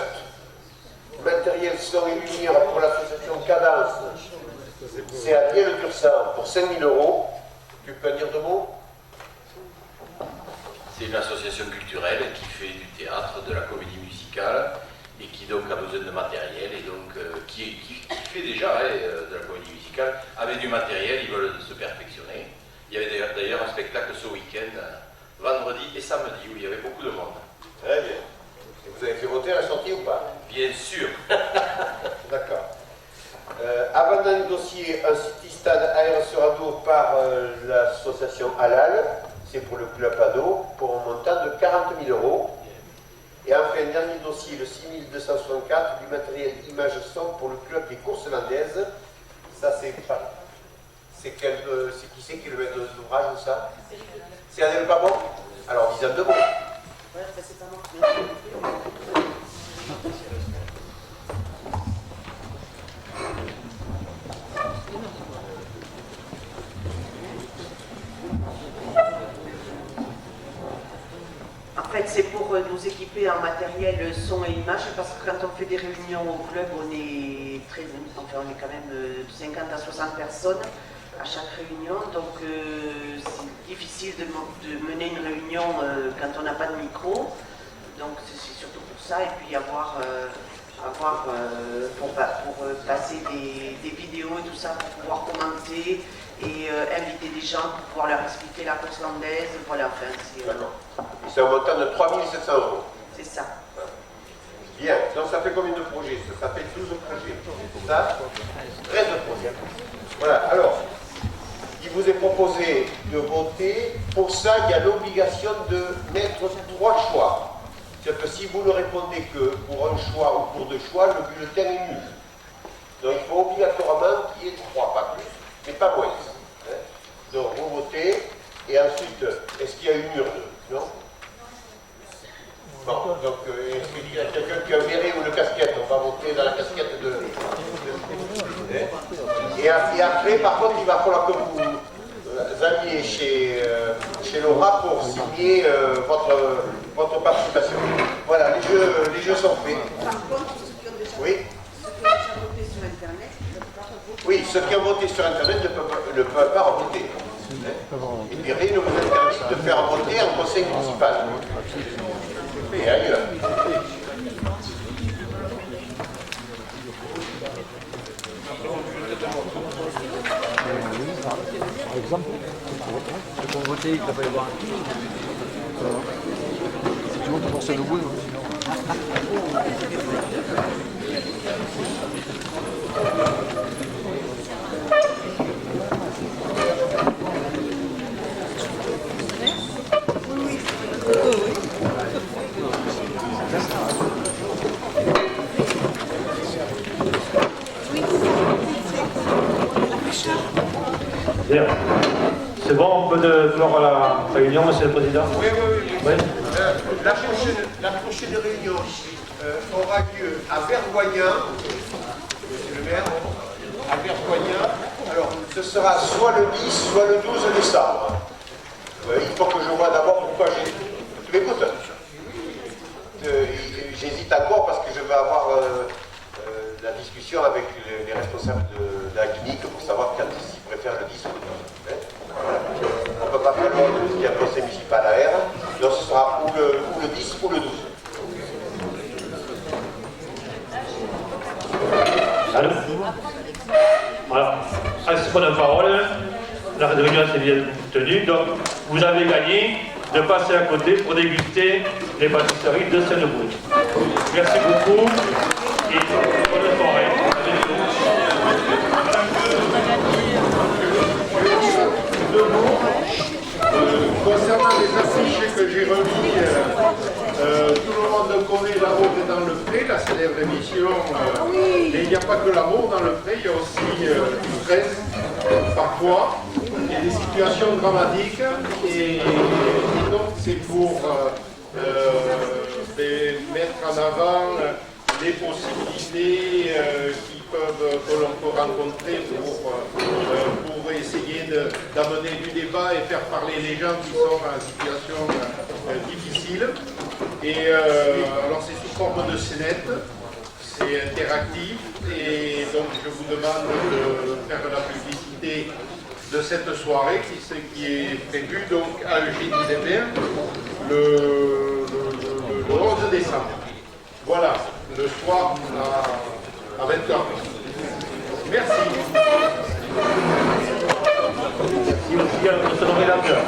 matériel son et lumière pour l'association Cadence, c'est à Biel-Dursan pour 5 000 euros. Tu peux dire deux mots? C'est une association culturelle qui fait du théâtre, de la comédie musicale et qui donc a besoin de matériel et donc qui fait déjà de la comédie musicale avec du matériel, ils veulent se perfectionner. Il y avait d'ailleurs un spectacle ce week-end, vendredi et samedi, où il y avait beaucoup de monde. Très bien. Et vous avez fait voter la sortie ou pas? Bien sûr. D'accord. Abandon du dossier, un city-stade aéro-sur-ado par l'association Halal. C'est pour le club ado, pour un montant de 40 000 euros. Et enfin, dernier dossier, le 6264, du matériel image son pour le club des courses landaises. Ça, c'est pas. C'est qui c'est qui le maître d'ouvrage ou ça? C'est Adèle Pabon? Alors, disons deux mots. Ouais, c'est pas moi. En fait, c'est pour nous équiper en matériel son et image, parce que quand on fait des réunions au club, on est quand même de 50 à 60 personnes à chaque réunion, donc c'est difficile de mener une réunion quand on n'a pas de micro, donc c'est surtout pour ça, et puis avoir pour passer des vidéos et tout ça, pour pouvoir commenter et inviter des gens pour pouvoir leur expliquer la course landaise, voilà, enfin c'est un montant de 3 700 euros. C'est ça. Bien, donc ça fait combien de projets? Ça fait 12 projets. Ça, 13 projets. Voilà, alors, il vous est proposé de voter. Pour ça, il y a l'obligation de mettre 3 choix. C'est-à-dire que si vous ne répondez que pour un choix ou pour 2 choix, le bulletin est nul. Donc il faut obligatoirement qu'il y ait 3, pas plus, mais pas moins. Donc vous votez, et ensuite, est-ce qu'il y a une urne? Non? Bon, donc est-ce qu'il y a quelqu'un qui a un béret ou une casquette? On va voter dans la casquette de... Et après, par contre, il va falloir que vous alliez chez Laura pour signer votre participation. Voilà, les jeux sont faits. Par contre, ceux qui ont déjà voté sur Internet, ne peuvent pas voter. Oui, ceux qui ont voté sur Internet ne peuvent pas voter. Et puis rien ne vous interdit de faire voter en conseil municipal. Et ailleurs. Par exemple, ceux qui ont voté, il ne va pas y avoir un qui. Si tu montes pour se louer. Bien. C'est bon, on peut clore la réunion, Monsieur le Président? Oui. La prochaine réunion aura lieu à Vergoyen, Monsieur le maire, à Vergoyen. Alors, ce sera soit le 10, soit le 12 décembre. Il faut que je vois d'abord pourquoi j'ai... Tu m'écoutes? J'hésite encore parce que je vais avoir la discussion avec les responsables de la clinique pour savoir quand ils préfèrent le 10 ou le 12. On ne peut pas Bacalone, qui est un conseil municipal à R. Donc ce sera ou le 10 ou le 12. Allô? Voilà. Allez, c'est la parole. La réunion s'est bien tenue. Donc, vous avez gagné de passer à côté pour déguster les pâtisseries de Seine-Brouille. Merci beaucoup et bonne soirée. Concernant les affiches que j'ai remises, tout le monde connaît L'amour est dans le pré, la célèbre émission. Et il n'y a pas que l'amour dans le pré, il y a aussi du stress, parfois, et des situations dramatiques. Et donc c'est pour mettre en avant les possibilités que l'on peut rencontrer pour essayer d'amener du débat et faire parler les gens qui sont en situation difficile. Et alors c'est sous forme de scénette, c'est interactif, et donc je vous demande de faire la publicité de cette soirée qui est prévue donc à Eugénie-les-Bains le 11 décembre. Voilà, le soir à 20h. Merci. Merci aussi à notre modérateur.